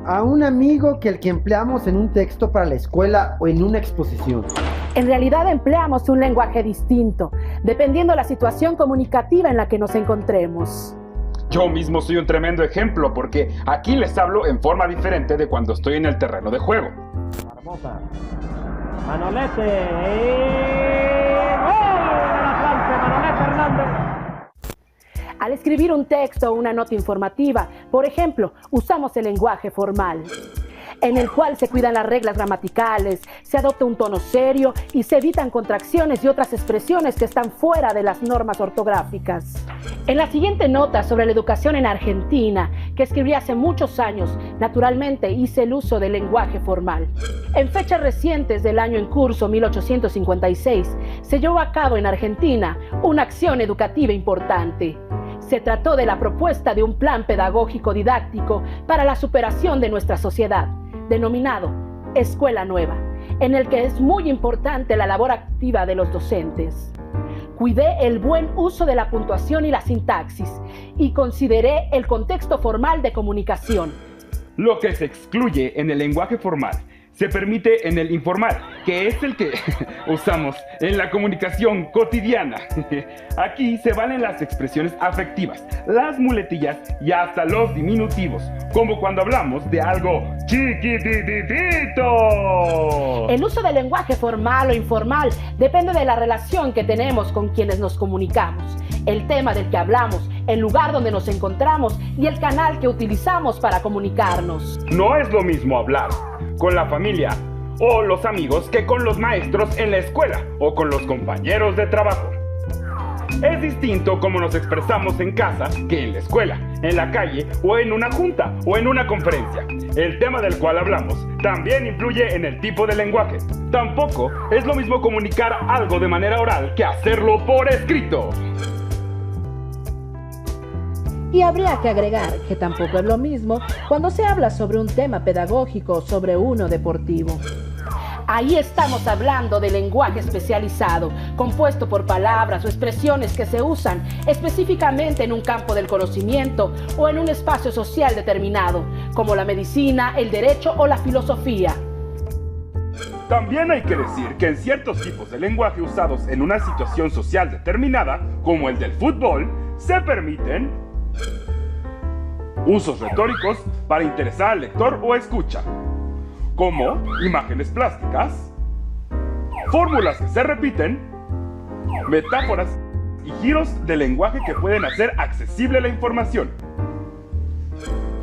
a un amigo que el que empleamos en un texto para la escuela o en una exposición. En realidad empleamos un lenguaje distinto, dependiendo de la situación comunicativa en la que nos encontremos. Yo mismo soy un tremendo ejemplo porque aquí les hablo en forma diferente de cuando estoy en el terreno de juego. Hermosa. Manolete. ¡Gol del Atlante! Manolete Hernández. Al escribir un texto o una nota informativa, por ejemplo, usamos el lenguaje formal, en el cual se cuidan las reglas gramaticales, se adopta un tono serio y se evitan contracciones y otras expresiones que están fuera de las normas ortográficas. En la siguiente nota sobre la educación en Argentina, que escribí hace muchos años, naturalmente hice el uso del lenguaje formal. En fechas recientes del año en curso, 1856, se llevó a cabo en Argentina una acción educativa importante. Se trató de la propuesta de un plan pedagógico didáctico para la superación de nuestra sociedad, denominado Escuela Nueva, en el que es muy importante la labor activa de los docentes. Cuidé el buen uso de la puntuación y la sintaxis y consideré el contexto formal de comunicación. Lo que se excluye en el lenguaje formal se permite en el informal, que es el que usamos en la comunicación cotidiana. Aquí se valen las expresiones afectivas, las muletillas y hasta los diminutivos, como cuando hablamos de algo chiquititito. El uso del lenguaje formal o informal depende de la relación que tenemos con quienes nos comunicamos, el tema del que hablamos, el lugar donde nos encontramos y el canal que utilizamos para comunicarnos. No es lo mismo hablar con la familia o los amigos que con los maestros en la escuela o con los compañeros de trabajo. Es distinto cómo nos expresamos en casa que en la escuela, en la calle o en una junta o en una conferencia. El tema del cual hablamos también influye en el tipo de lenguaje. Tampoco es lo mismo comunicar algo de manera oral que hacerlo por escrito. Y habría que agregar que tampoco es lo mismo cuando se habla sobre un tema pedagógico o sobre uno deportivo. Ahí estamos hablando de lenguaje especializado, compuesto por palabras o expresiones que se usan específicamente en un campo del conocimiento o en un espacio social determinado, como la medicina, el derecho o la filosofía. También hay que decir que en ciertos tipos de lenguaje usados en una situación social determinada, como el del fútbol, se permiten usos retóricos para interesar al lector o escucha, como imágenes plásticas, fórmulas que se repiten, metáforas y giros de lenguaje que pueden hacer accesible la información.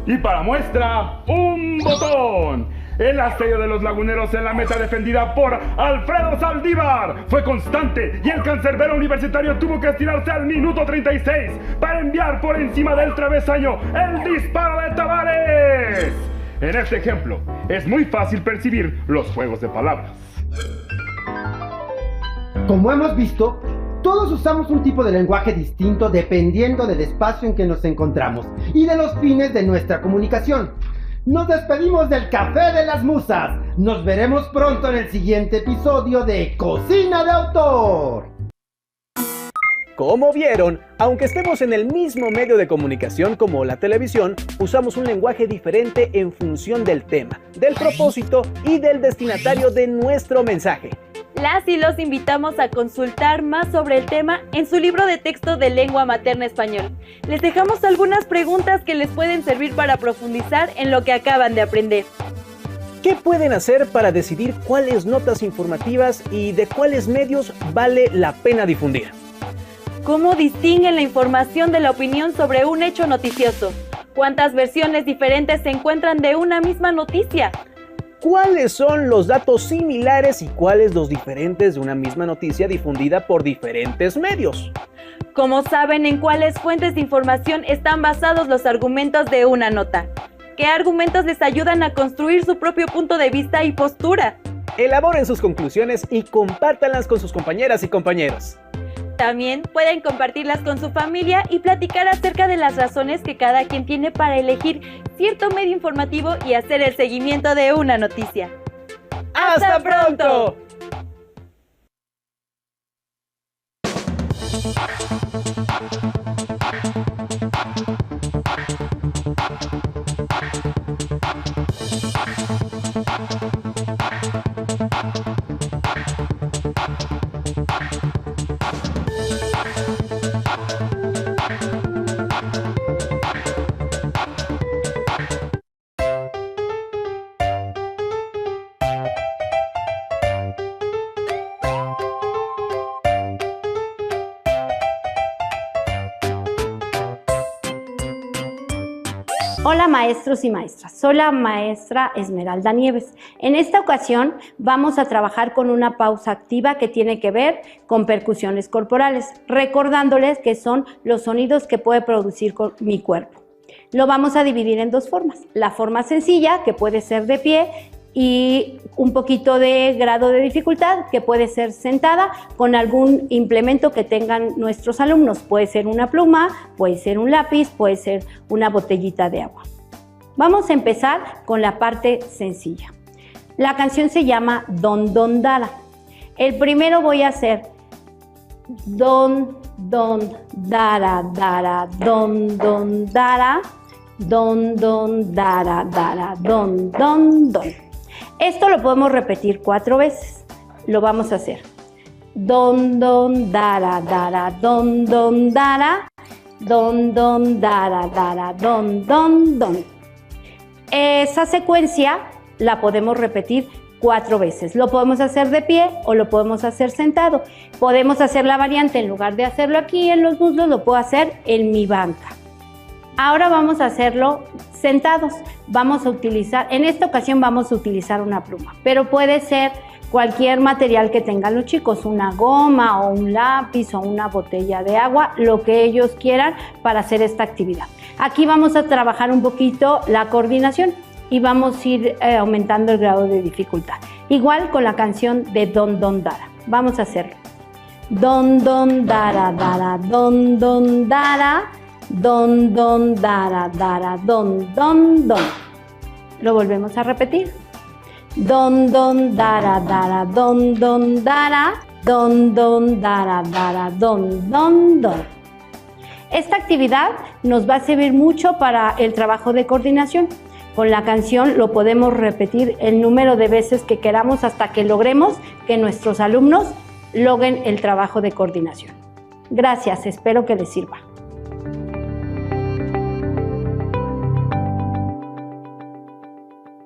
Y para muestra, un botón. El asedio de los laguneros en la meta defendida por Alfredo Saldívar fue constante y el cancerbero universitario tuvo que estirarse al minuto 36 para enviar por encima del travesaño el disparo de Tavares. En este ejemplo, es muy fácil percibir los juegos de palabras. Como hemos visto, todos usamos un tipo de lenguaje distinto dependiendo del espacio en que nos encontramos y de los fines de nuestra comunicación. Nos despedimos del Café de las Musas. Nos veremos pronto en el siguiente episodio de Cocina de Autor. Como vieron, aunque estemos en el mismo medio de comunicación como la televisión, usamos un lenguaje diferente en función del tema, del propósito y del destinatario de nuestro mensaje. Las y los invitamos a consultar más sobre el tema en su libro de texto de lengua materna español. Les dejamos algunas preguntas que les pueden servir para profundizar en lo que acaban de aprender. ¿Qué pueden hacer para decidir cuáles notas informativas y de cuáles medios vale la pena difundir? ¿Cómo distinguen la información de la opinión sobre un hecho noticioso? ¿Cuántas versiones diferentes se encuentran de una misma noticia? ¿Cuáles son los datos similares y cuáles los diferentes de una misma noticia difundida por diferentes medios? ¿Cómo saben en cuáles fuentes de información están basados los argumentos de una nota? ¿Qué argumentos les ayudan a construir su propio punto de vista y postura? Elaboren sus conclusiones y compártanlas con sus compañeras y compañeros. También pueden compartirlas con su familia y platicar acerca de las razones que cada quien tiene para elegir cierto medio informativo y hacer el seguimiento de una noticia. ¡Hasta pronto! Hola maestros y maestras, soy la maestra Esmeralda Nieves. En esta ocasión vamos a trabajar con una pausa activa que tiene que ver con percusiones corporales, recordándoles que son los sonidos que puede producir mi cuerpo. Lo vamos a dividir en dos formas. La forma sencilla, que puede ser de pie, y un poquito de grado de dificultad, que puede ser sentada con algún implemento que tengan nuestros alumnos. Puede ser una pluma, puede ser un lápiz, puede ser una botellita de agua. Vamos a empezar con la parte sencilla. La canción se llama Don Don Dara. El primero voy a hacer Don Don Dara Dara, Don Don Dara, Don Don Dara Dara, Don Don Don. Esto lo podemos repetir 4 veces. Lo vamos a hacer. Don, don, dara, dara, don, don, dara, don, don, dara, dara, don, don, don. Esa secuencia la podemos repetir 4 veces. Lo podemos hacer de pie o lo podemos hacer sentado. Podemos hacer la variante, en lugar de hacerlo aquí en los muslos, lo puedo hacer en mi banca. Ahora vamos a hacerlo sentados. Vamos a utilizar, en esta ocasión vamos a utilizar una pluma, pero puede ser cualquier material que tengan los chicos, una goma o un lápiz o una botella de agua, lo que ellos quieran para hacer esta actividad. Aquí vamos a trabajar un poquito la coordinación y vamos a ir aumentando el grado de dificultad. Igual con la canción de Don Don Dara. Vamos a hacerlo. Don Don Dara Dara, Don Don Dara, Don, don, dara, dara, don, don, don. Lo volvemos a repetir. Don, don, dara, dara, don, don, dara, don, don, dara, dara, don, don, don. Esta actividad nos va a servir mucho para el trabajo de coordinación. Con la canción lo podemos repetir el número de veces que queramos hasta que logremos que nuestros alumnos logren el trabajo de coordinación. Gracias, espero que les sirva.